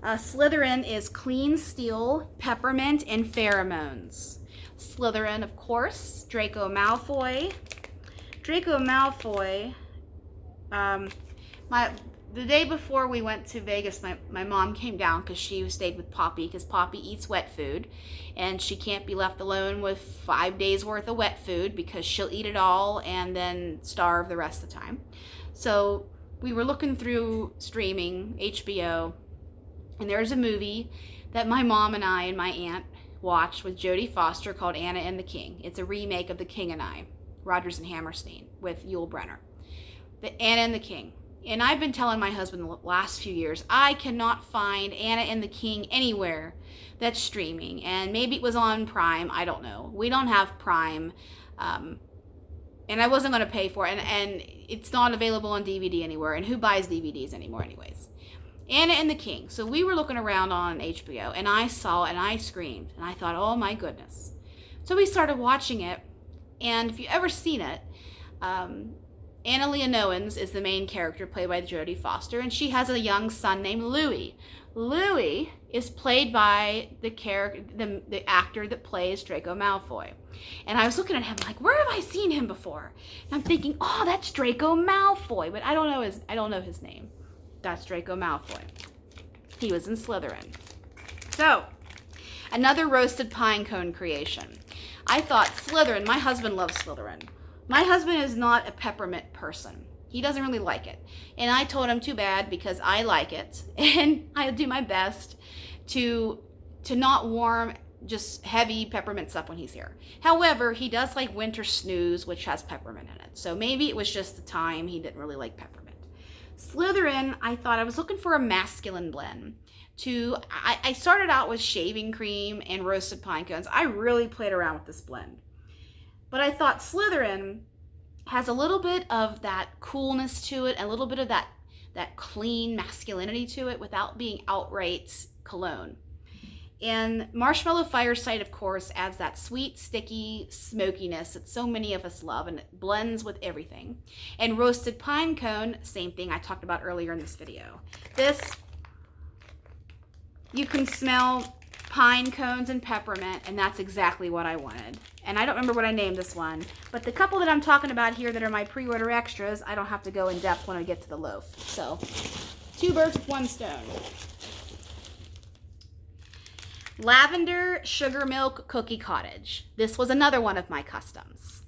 Slytherin is clean steel, peppermint, and pheromones. Slytherin, of course, Draco Malfoy. Draco Malfoy, the day before we went to Vegas, my mom came down because she stayed with Poppy because Poppy eats wet food and she can't be left alone with 5 days worth of wet food because she'll eat it all and then starve the rest of the time. So we were looking through streaming, HBO, and there's a movie that my mom and I and my aunt watched with Jodie Foster called Anna and the King. It's a remake of The King and I, Rodgers and Hammerstein with Yul Brynner. The Anna and the King. And I've been telling my husband the last few years, I cannot find Anna and the King anywhere that's streaming. And maybe it was on Prime, I don't know. We don't have Prime, and I wasn't going to pay for it. And it's not available on DVD anywhere. And who buys DVDs anymore anyways? Anna and the King. So we were looking around on HBO, and I saw and I screamed. And I thought, oh my goodness. So we started watching it. And if you've ever seen it, Anna Leonowens is the main character played by Jodie Foster, and she has a young son named Louis. Louis is played by the actor that plays Draco Malfoy. And I was looking at him like, where have I seen him before? And I'm thinking, oh, that's Draco Malfoy, but I don't know his name. That's Draco Malfoy. He was in Slytherin. So, another roasted pine cone creation. I thought Slytherin, my husband loves Slytherin. My husband is not a peppermint person. He doesn't really like it. And I told him too bad because I like it. And I'll do my best to not warm just heavy peppermint stuff when he's here. However, he does like winter snooze, which has peppermint in it. So maybe it was just the time he didn't really like peppermint. Slytherin, I thought I was looking for a masculine blend. I started out with shaving cream and roasted pine cones. I really played around with this blend. But I thought Slytherin has a little bit of that coolness to it, a little bit of that clean masculinity to it without being outright cologne. And Marshmallow Fireside, of course, adds that sweet, sticky smokiness that so many of us love, and it blends with everything. And Roasted Pine Cone, same thing I talked about earlier in this video. This, you can smell pine cones and peppermint, and that's exactly what I wanted. And I don't remember what I named this one, but the couple that I'm talking about here that are my pre-order extras, I don't have to go in depth when I get to the loaf. So, 2 birds with 1 stone. Lavender Sugar Milk Cookie Cottage. This was another one of my customs.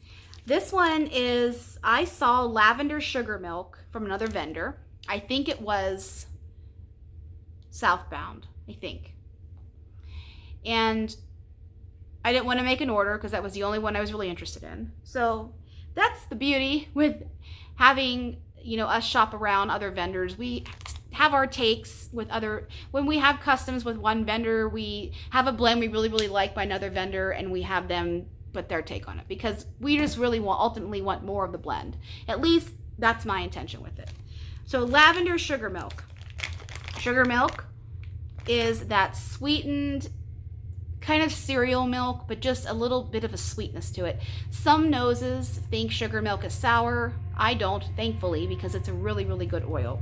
This one is, I saw lavender sugar milk from another vendor. I think it was Southbound, I think. And I didn't want to make an order because that was the only one I was really interested in. So that's the beauty with having, us shop around other vendors. We have our takes with other, when we have customs with one vendor, we have a blend we really, really like by another vendor, and we have them put their take on it because we just really ultimately want more of the blend. At least that's my intention with it. So lavender sugar milk. Sugar milk is that sweetened kind of cereal milk, but just a little bit of a sweetness to it. Some noses think sugar milk is sour. I don't, thankfully, because it's a really, really good oil.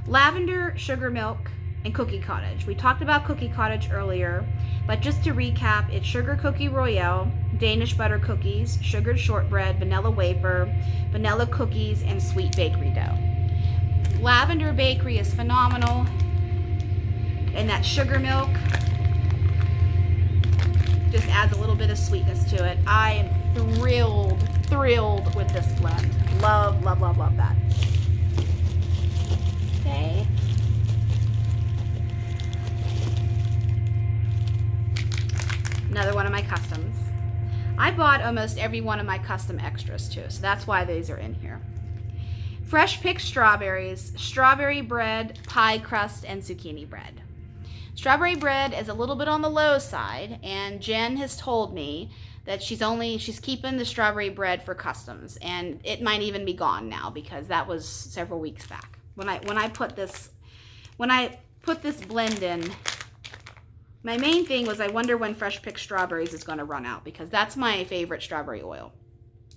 Lavender, sugar milk, and cookie cottage. We talked about cookie cottage earlier, but just to recap, it's sugar cookie royale, Danish butter cookies, sugared shortbread, vanilla wafer, vanilla cookies, and sweet bakery dough. Lavender bakery is phenomenal, and that sugar milk just adds a little bit of sweetness to it. I am thrilled with this blend. Love, love, love, love that. Okay. Another one of my customs. I bought almost every one of my custom extras too, so that's why these are in here. Fresh picked strawberries, strawberry bread, pie crust, and zucchini bread. Strawberry bread is a little bit on the low side, and Jen has told me that she's keeping the strawberry bread for customs, and it might even be gone now because that was several weeks back. When I put this blend in, my main thing was I wonder when fresh picked strawberries is going to run out, because that's my favorite strawberry oil.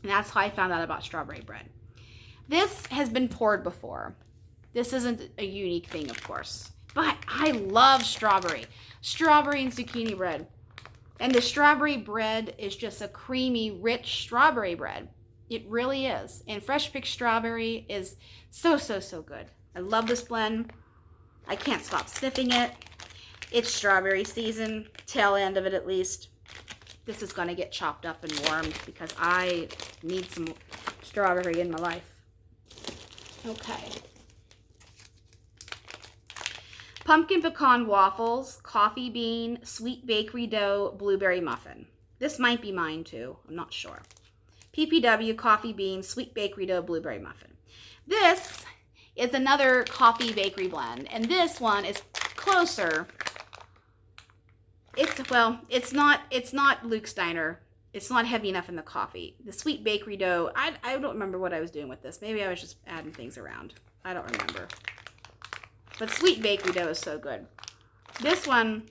And that's how I found out about strawberry bread. This has been poured before. This isn't a unique thing, of course. But I love strawberry and zucchini bread. And the strawberry bread is just a creamy, rich strawberry bread. It really is. And fresh picked strawberry is so, so, so good. I love this blend. I can't stop sniffing it. It's strawberry season, tail end of it at least. This is going to get chopped up and warmed because I need some strawberry in my life. Okay. Pumpkin pecan waffles, coffee bean, sweet bakery dough, blueberry muffin. This might be mine too. I'm not sure. PPW, coffee bean, sweet bakery dough, blueberry muffin. This is another coffee bakery blend, and this one is closer. It's not Luke Steiner. It's not heavy enough in the coffee. The sweet bakery dough, I don't remember what I was doing with this. Maybe I was just adding things around. I don't remember. But sweet bakery dough is so good. This one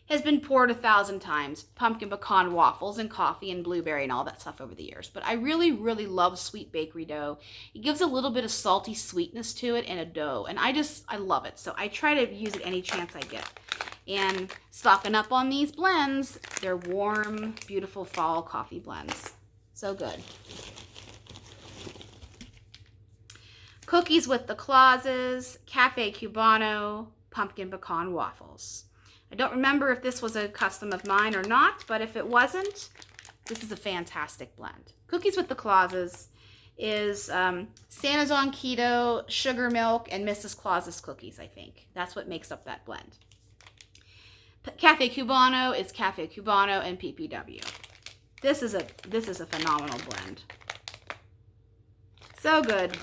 has been poured 1,000 times. Pumpkin pecan waffles and coffee and blueberry and all that stuff over the years. But I really, really love sweet bakery dough. It gives a little bit of salty sweetness to it and a dough. And I love it. So I try to use it any chance I get. And stocking up on these blends, they're warm, beautiful fall coffee blends. So good. Cookies with the Clauses, Cafe Cubano, pumpkin pecan waffles. I don't remember if this was a custom of mine or not, but if it wasn't, this is a fantastic blend. Cookies with the Clauses is Santa's on keto, sugar milk, and Mrs. Claus's cookies, I think. That's what makes up that blend. Cafe Cubano is Cafe Cubano and PPW. This is a phenomenal blend. So good.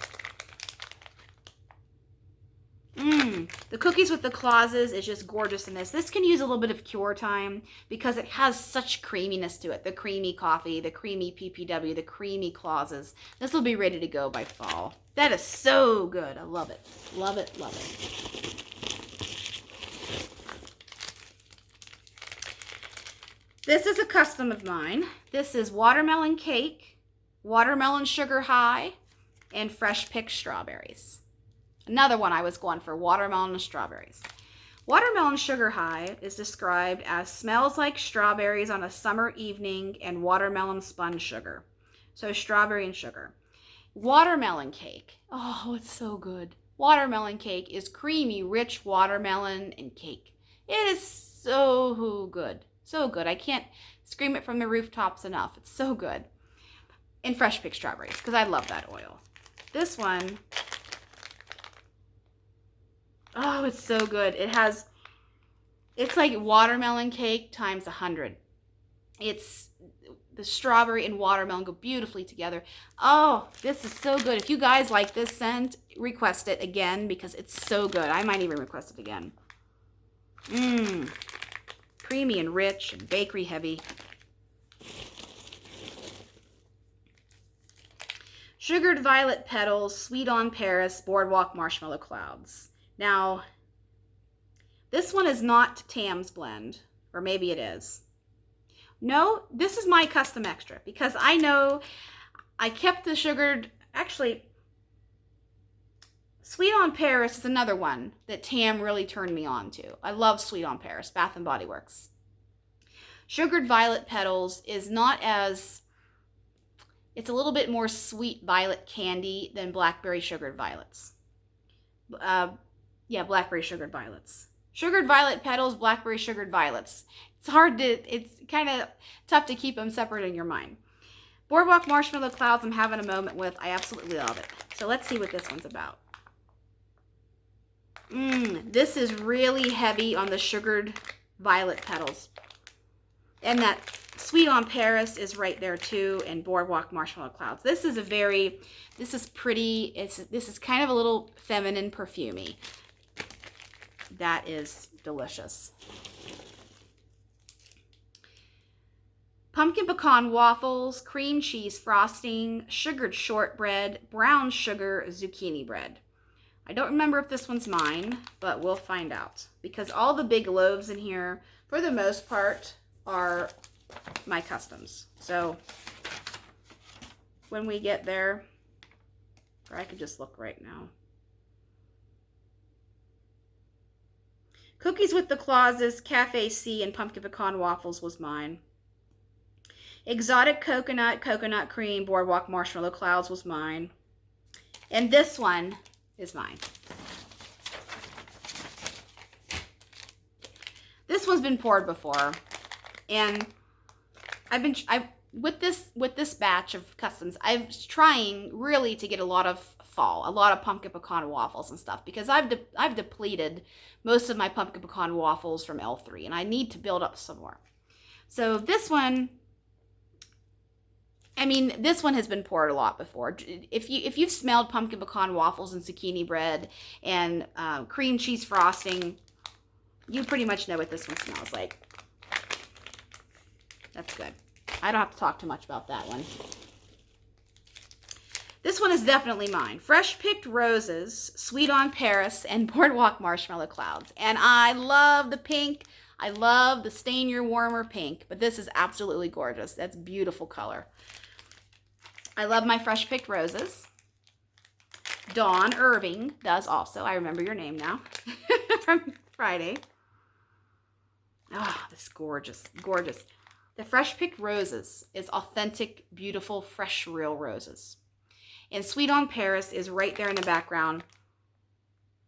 The cookies with the Clauses is just gorgeous in this. This can use a little bit of cure time because it has such creaminess to it. The creamy coffee, the creamy PPW, the creamy Clauses. This will be ready to go by fall. That is so good. I love it. Love it, love it. This is a custom of mine. This is watermelon cake, watermelon sugar high, and fresh picked strawberries. Another one I was going for, watermelon and strawberries. Watermelon sugar high is described as smells like strawberries on a summer evening and watermelon spun sugar. So strawberry and sugar. Watermelon cake. Oh, it's so good. Watermelon cake is creamy, rich watermelon and cake. It is so good. So good. I can't scream it from the rooftops enough. It's so good. And fresh picked strawberries because I love that oil. This one, oh, it's so good. It's like watermelon cake times 100. It's the strawberry and watermelon go beautifully together. Oh, this is so good. If you guys like this scent, request it again because it's so good. I might even request it again. Mmm. Creamy and rich and bakery heavy. Sugared Violet Petals, Sweet on Paris, Boardwalk Marshmallow Clouds. Now, this one is not Tam's blend, or maybe it is. No, this is my custom extra because I know I kept the sugared, actually, Sweet on Paris is another one that Tam really turned me on to. I love Sweet on Paris, Bath & Body Works. Sugared Violet Petals is not as, it's a little bit more sweet violet candy than Blackberry Sugared Violets. Yeah, Blackberry Sugared Violets. Sugared Violet Petals, Blackberry Sugared Violets. It's kind of tough to keep them separate in your mind. Boardwalk Marshmallow Clouds, I'm having a moment with. I absolutely love it. So let's see what this one's about. This is really heavy on the sugared violet petals. And that Sweet on Paris is right there too, and Boardwalk Marshmallow Clouds. This is pretty, this is kind of a little feminine perfumey. That is delicious. Pumpkin pecan waffles, cream cheese frosting, sugared shortbread, brown sugar zucchini bread. I don't remember if this one's mine, but we'll find out. Because all the big loaves in here, for the most part, are my customs. So when we get there, or I could just look right now. Cookies with the Clauses, Cafe C, and pumpkin pecan waffles was mine. Exotic coconut, coconut cream, Boardwalk Marshmallow Clouds was mine. And this one is mine. This one's been poured before. And with this batch of customs, I was trying really to get a lot of fall, a lot of pumpkin pecan waffles and stuff, because I've depleted most of my pumpkin pecan waffles from L3, and I need to build up some more. So this one, I mean, this one has been poured a lot before. If you've smelled pumpkin pecan waffles and zucchini bread and cream cheese frosting, you pretty much know what this one smells like. That's good. I don't have to talk too much about that one. This one is definitely mine. Fresh Picked Roses, Sweet on Paris, and Boardwalk Marshmallow Clouds. And I love the pink. I love the Stain Your Warmer pink, but this is absolutely gorgeous. That's beautiful color. I love my Fresh Picked Roses. Dawn Irving does also. I remember your name now from Friday. Oh, this is gorgeous, gorgeous. The Fresh Picked Roses is authentic, beautiful, fresh, real roses. And Sweet on Paris is right there in the background.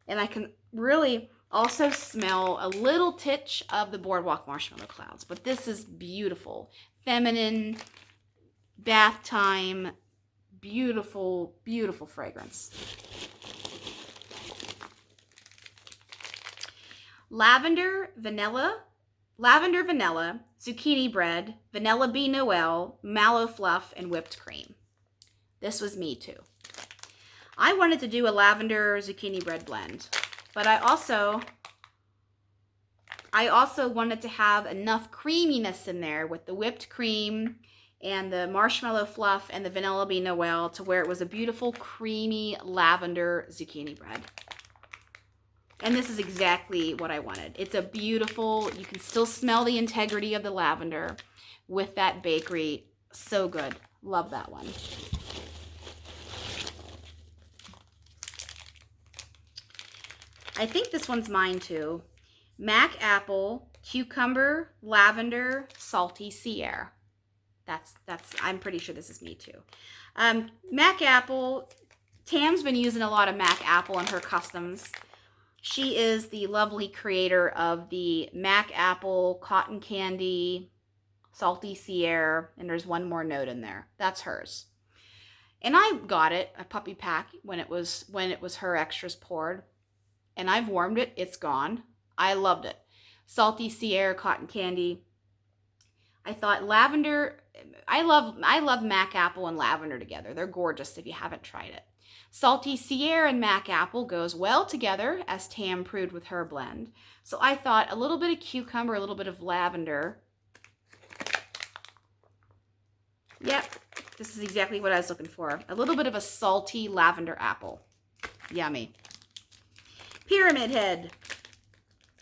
And I can really also smell a little titch of the Boardwalk Marshmallow Clouds. But this is beautiful. Feminine, bath time, beautiful, beautiful fragrance. Lavender vanilla, zucchini bread, vanilla bean noel, mallow fluff, and whipped cream. This was me too. I wanted to do a lavender zucchini bread blend, but I also wanted to have enough creaminess in there with the whipped cream and the marshmallow fluff and the vanilla bean noel to where it was a beautiful creamy lavender zucchini bread. And this is exactly what I wanted. It's a beautiful, you can still smell the integrity of the lavender with that bakery. So good. Love that one. I think this one's mine too. Mac apple, cucumber, lavender, salty sea air. I'm pretty sure this is me too. Mac apple, Tam's been using a lot of Mac apple in her customs. She is the lovely creator of the Mac apple, cotton candy, salty sea air, and there's one more note in there. That's hers. And I got it, a puppy pack, when it was her extras poured. And I've warmed it. It's gone. I loved it. Salty sea air, cotton candy. I thought lavender, I love Mac apple and lavender together. They're gorgeous if you haven't tried it. Salty Sierra and Mac apple goes well together, as Tam proved with her blend. So I thought a little bit of cucumber, a little bit of lavender. Yep, this is exactly what I was looking for. A little bit of a salty lavender apple. Yummy. Pyramid Head.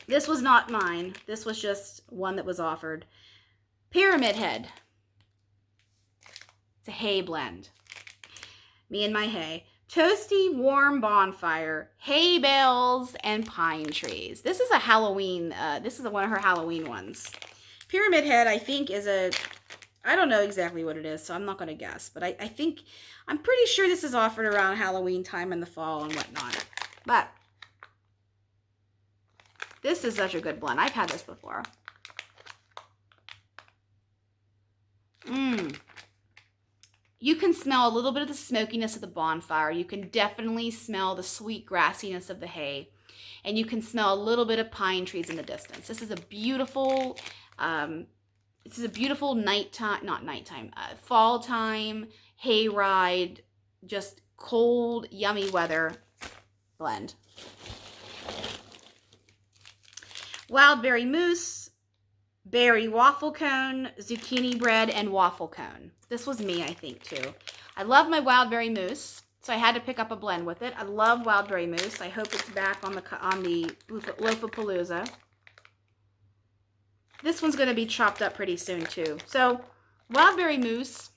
This was not mine. This was just one that was offered. Pyramid Head. It's a hay blend. Me and my hay. Toasty warm bonfire, hay bales, and pine trees. This is a Halloween, this is one of her Halloween ones. Pyramid Head, I think, is a, I don't know exactly what it is, so I'm not going to guess. But I think, I'm pretty sure this is offered around Halloween time in the fall and whatnot. But this is such a good blend. I've had this before. You can smell a little bit of the smokiness of the bonfire. You can definitely smell the sweet grassiness of the hay. And you can smell a little bit of pine trees in the distance. This is a beautiful, nighttime, not nighttime, fall time, hay ride, just cold, yummy weather blend. Wild berry mousse, berry waffle cone, zucchini bread, and waffle cone. This was me, I think, too. I love my wild berry mousse, so I had to pick up a blend with it. I love wild berry mousse. I hope it's back on the Loaf-a-Palooza. This one's going to be chopped up pretty soon, too. So, wild berry mousse,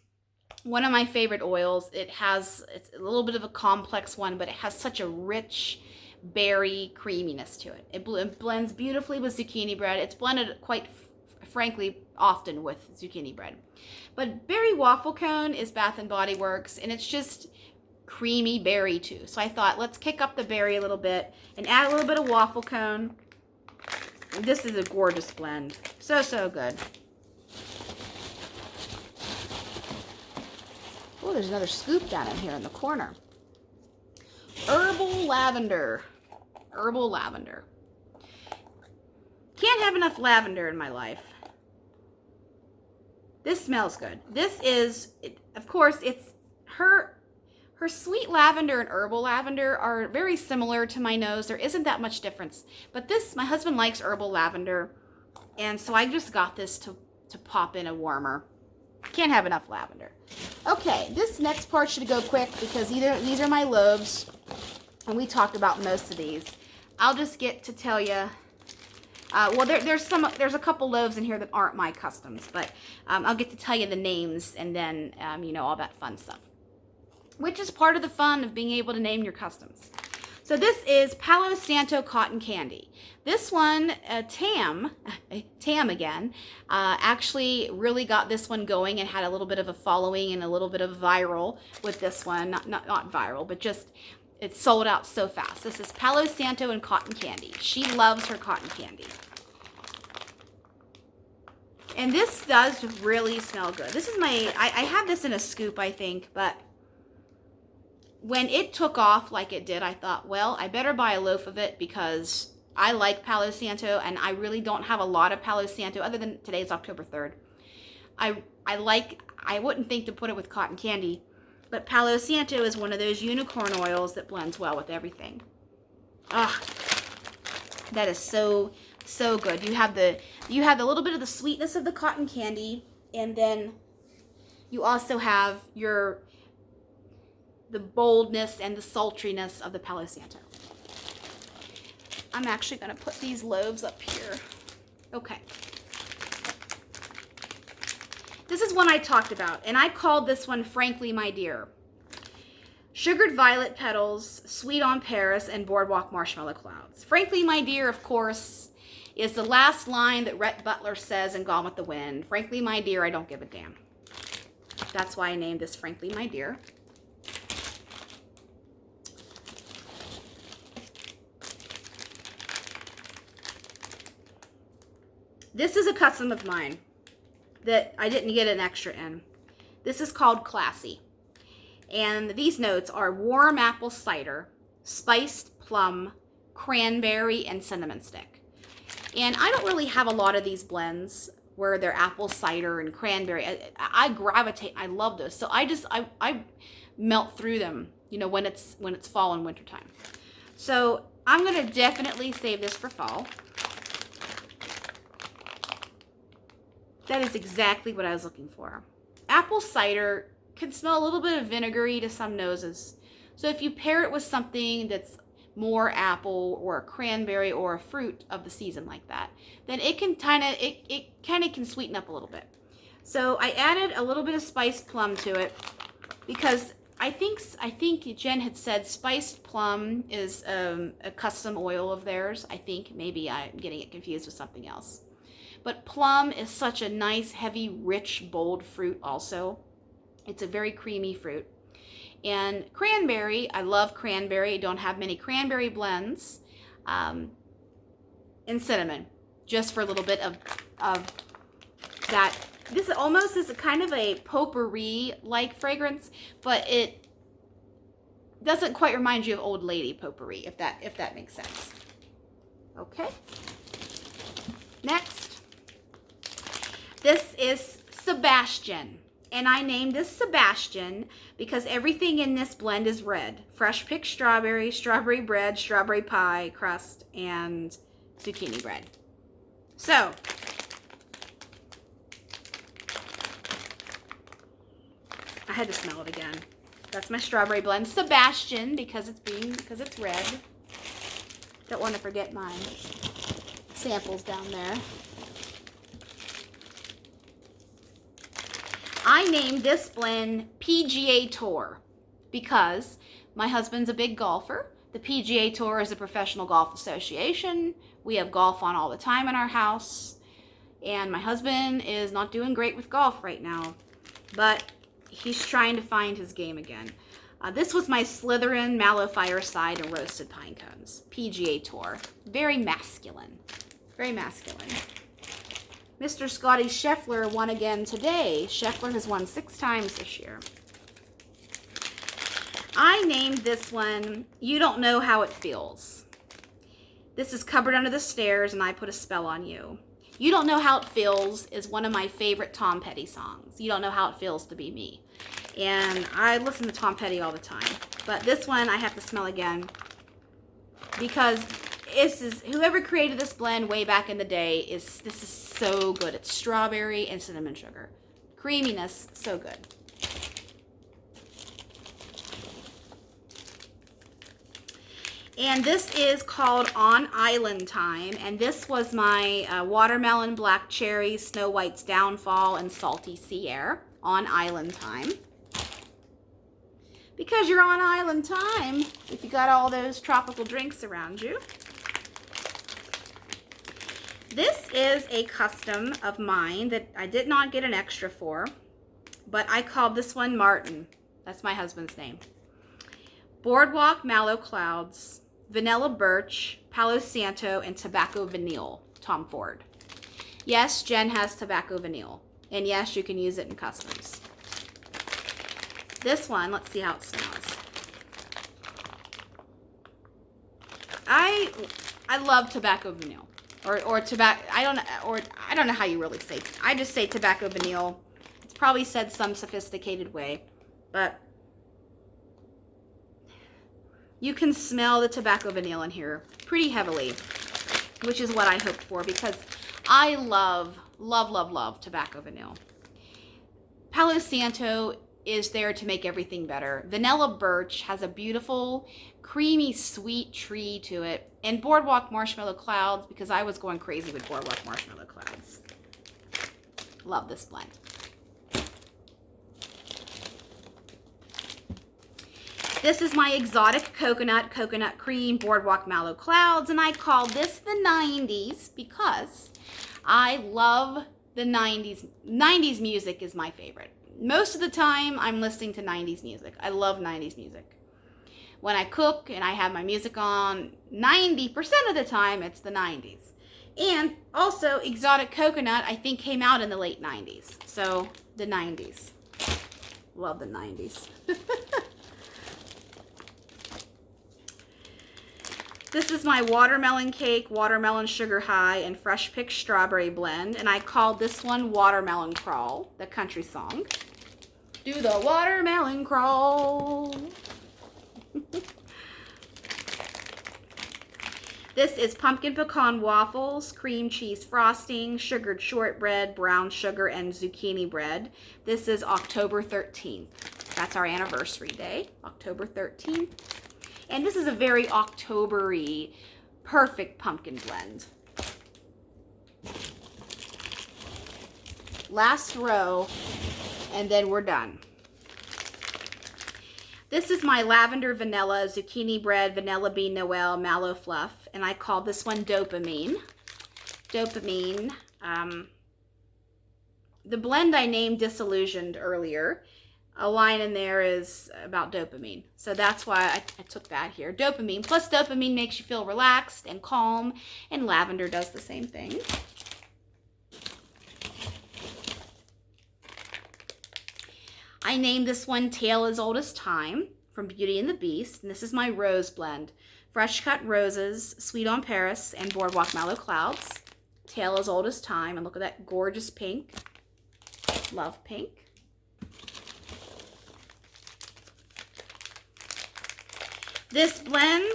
one of my favorite oils. It's a little bit of a complex one, but it has such a rich berry creaminess to it. It blends beautifully with zucchini bread. It's blended quite frankly often with zucchini bread. But berry waffle cone is Bath and Body Works, and it's just creamy berry too. So I thought, let's kick up the berry a little bit and add a little bit of waffle cone. This is a gorgeous blend. So, so good. Oh, there's another scoop down in here in the corner. Herbal lavender. Herbal lavender. Can't have enough lavender in my life. This smells good. This is, of course, it's her sweet lavender and herbal lavender are very similar to my nose. There isn't that much difference. But this, my husband likes herbal lavender, and so I just got this to pop in a warmer. Can't have enough lavender. Okay, this next part should go quick because these are my loaves, and we talked about most of these. I'll just get to tell you. Well, there's a couple loaves in here that aren't my customs, but I'll get to tell you the names and then you know, all that fun stuff, which is part of the fun of being able to name your customs. So this is Palo Santo cotton candy. This one, Tam again, actually really got this one going and had a little bit of a following and a little bit of viral with this one. Not viral, but just it sold out so fast. This is Palo Santo and cotton candy. She loves her cotton candy. And this does really smell good. This is I had this in a scoop, I think, but when it took off like it did, I thought, well, I better buy a loaf of it because I like Palo Santo, and I really don't have a lot of Palo Santo other than today's October 3rd. I wouldn't think to put it with cotton candy, but Palo Santo is one of those unicorn oils that blends well with everything. Ah, that is so, so good. You have the little bit of the sweetness of the cotton candy, and then you also have the boldness and the sultriness of the Palo Santo. I'm actually going to put these loaves up here. Okay. This is one I talked about, and I called this one Frankly My Dear. Sugared violet petals, sweet on Paris, and boardwalk marshmallow clouds. Frankly My Dear, of course, is the last line that Rhett Butler says in Gone with the Wind. Frankly My Dear, I don't give a damn. That's why I named this Frankly My Dear. This is a custom of mine that I didn't get an extra in. This is called Classy. And these notes are warm apple cider, spiced plum, cranberry, and cinnamon stick. And I don't really have a lot of these blends, where they're apple cider and cranberry. I gravitate. I love those. So I melt through them, you know, when it's fall and winter time. So I'm gonna definitely save this for fall. That is exactly what I was looking for. Apple cider can smell a little bit of vinegary to some noses. So if you pair it with something that's more apple or a cranberry or a fruit of the season like that, then it can it kind of can sweeten up a little bit. So I added a little bit of spiced plum to it because I think Jen had said spiced plum is a custom oil of theirs. I think maybe I'm getting it confused with something else. But plum is such a nice, heavy, rich, bold fruit also. It's a very creamy fruit. And cranberry, I love cranberry. I don't have many cranberry blends. And cinnamon, just for a little bit of that. This almost is a kind of a potpourri-like fragrance, but it doesn't quite remind you of old lady potpourri, if that makes sense. Okay. Next, this is Sebastian. And I named this Sebastian because everything in this blend is red. Fresh picked strawberry, strawberry bread, strawberry pie crust, and zucchini bread. So, I had to smell it again. That's my strawberry blend. Sebastian, because it's red. Don't want to forget my samples down there. I named this blend PGA Tour because my husband's a big golfer. The PGA Tour is a professional golf association. We have golf on all the time in our house. And my husband is not doing great with golf right now, but he's trying to find his game again. This was my Slytherin, Mallow Fireside, and Roasted Pine Cones. PGA Tour. Very masculine. Very masculine. Mr. Scotty Scheffler won again today. Scheffler has won 6 times this year. I named this one, You Don't Know How It Feels. This is Cupboard Under the Stairs, and I Put a Spell on You. You Don't Know How It Feels is one of my favorite Tom Petty songs. You don't know how it feels to be me. And I listen to Tom Petty all the time. But this one I have to smell again because whoever created this blend way back in the day this is so good. It's strawberry and cinnamon sugar. Creaminess, so good. And this is called On Island Time. And this was my watermelon, black cherry, Snow White's Downfall, and salty sea air. On Island Time. Because you're on island time if you got all those tropical drinks around you. This is a custom of mine that I did not get an extra for, but I called this one Martin. That's my husband's name. Boardwalk Mallow Clouds, Vanilla Birch, Palo Santo, and Tobacco Vanille, Tom Ford. Yes, Jen has Tobacco Vanille, and yes, you can use it in customs. This one, let's see how it smells. I love Tobacco Vanille. Or tobacco, I don't know how you really say it. I just say Tobacco Vanille. It's probably said some sophisticated way, but you can smell the Tobacco Vanille in here pretty heavily, which is what I hoped for because I love Tobacco Vanille. Palo Santo is there to make everything better. Vanilla Birch has a beautiful, creamy, sweet tree to it. And Boardwalk Marshmallow Clouds, because I was going crazy with Boardwalk Marshmallow Clouds. Love this blend. This is my exotic coconut cream Boardwalk Mallow Clouds, and I call this the 90s because I love the 90s. 90s music is my favorite. Most of the time, I'm listening to 90s music. I love 90s music. When I cook and I have my music on, 90% of the time, it's the 90s. And also, Exotic Coconut, I think, came out in the late 90s. So, the 90s. Love the 90s. This is my watermelon cake, watermelon sugar high, and fresh picked strawberry blend. And I called this one Watermelon Crawl, the country song. Do the watermelon crawl. This is pumpkin pecan waffles, cream cheese frosting, sugared shortbread, brown sugar, and zucchini bread. This is October 13th. That's our anniversary day, October 13th. And this is a very October-y, perfect pumpkin blend. Last row, and then we're done. This is my lavender vanilla zucchini bread, vanilla bean Noel, mallow fluff, and I call this one Dopamine. Dopamine. The blend I named Disillusioned earlier. A line in there is about dopamine. So that's why I took that here. Dopamine. Plus dopamine makes you feel relaxed and calm, and lavender does the same thing. I named this one Tale as Old as Time from Beauty and the Beast. And this is my rose blend. Fresh cut roses, Sweet on Paris, and Boardwalk Mallow Clouds. Tale as Old as Time. And look at that gorgeous pink. Love pink. This blend,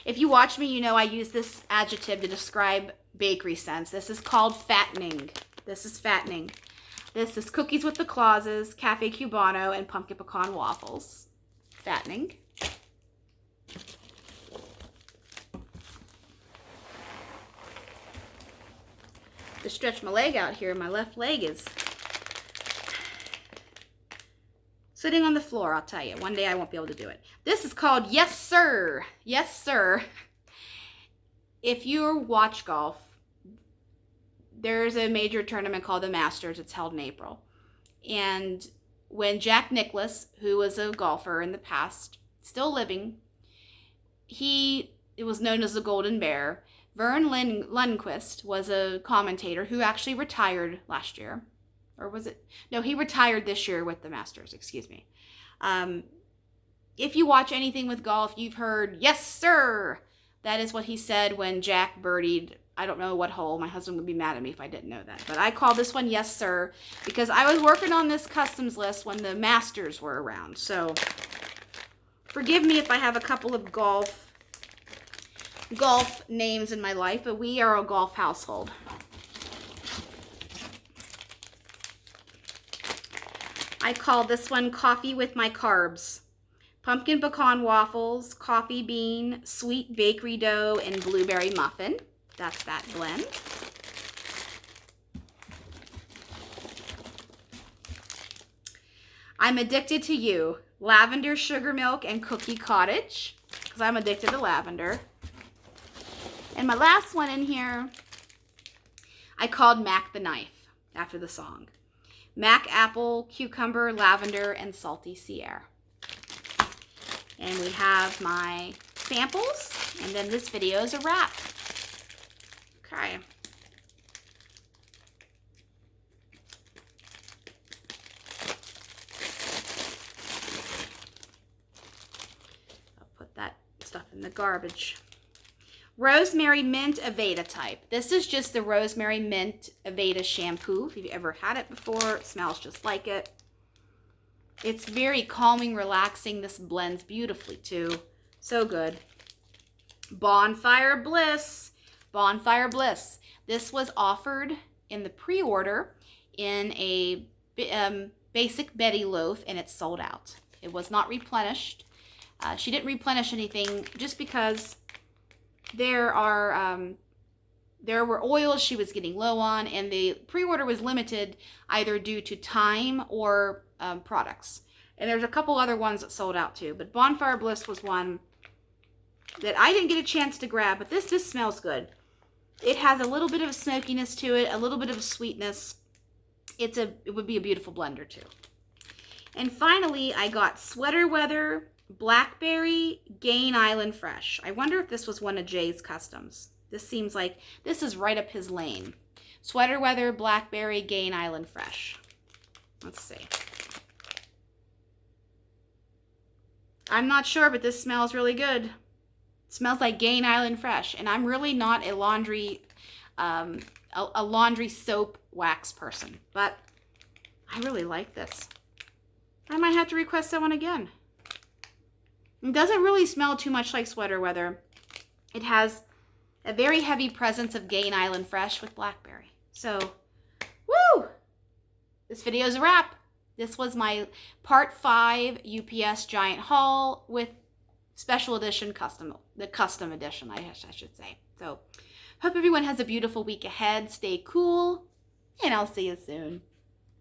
if you watch me, you know I use this adjective to describe bakery scents. This is called fattening. This is fattening. This is cookies with the clauses, cafe cubano, and pumpkin pecan waffles. Fattening. To stretch my leg out here, my left leg is sitting on the floor, I'll tell you. One day I won't be able to do it. This is called Yes Sir. Yes Sir. If you watch golf, there's a major tournament called the Masters. It's held in April. And when Jack Nicklaus, who was a golfer in the past, still living, it was known as the Golden Bear. Vern Lundquist was a commentator who actually retired last year. Or was it? No, he retired this year with the Masters, excuse me. If you watch anything with golf, you've heard, yes, sir. That is what he said when Jack birdied, I don't know what hole. My husband would be mad at me if I didn't know that. But I call this one yes, sir, because I was working on this customs list when the Masters were around. So forgive me if I have a couple of golf names in my life, but we are a golf household. I call this one Coffee with My Carbs. Pumpkin pecan waffles, coffee bean, sweet bakery dough, and blueberry muffin. That's that blend. I'm Addicted to You. Lavender sugar milk and cookie cottage, because I'm addicted to lavender. And my last one in here, I called Mac the Knife, after the song. Mac apple, cucumber, lavender, and salty sea air. And we have my samples, and then this video is a wrap. Okay. I'll put that stuff in the garbage. Rosemary Mint Aveda type. This is just the Rosemary Mint Aveda shampoo. If you've ever had it before, it smells just like it. It's very calming, relaxing. This blends beautifully too. So good. Bonfire Bliss. Bonfire Bliss. This was offered in the pre-order in a basic Betty loaf, and it's sold out. It was not replenished. She didn't replenish anything just because there were oils she was getting low on, and the pre-order was limited either due to time or products. And there's a couple other ones that sold out too, but Bonfire Bliss was one that I didn't get a chance to grab, but this smells good. It has a little bit of a smokiness to it, a little bit of a sweetness. It would be a beautiful blender too. And finally, I got Sweater Weather Blackberry Gain Island Fresh. I wonder if this was one of Jay's customs. This seems like this is right up his lane. Sweater Weather Blackberry Gain Island Fresh. Let's see. I'm not sure, but this smells really good. Smells like Gain Island Fresh, and I'm really not a laundry soap wax person, but I really like this. I might have to request that one again. It doesn't really smell too much like sweater weather. It has a very heavy presence of Gain Island Fresh with blackberry. So, woo! This video is a wrap. This was my part 5 UPS giant haul with special edition the custom edition, I should say. So, hope everyone has a beautiful week ahead. Stay cool, and I'll see you soon.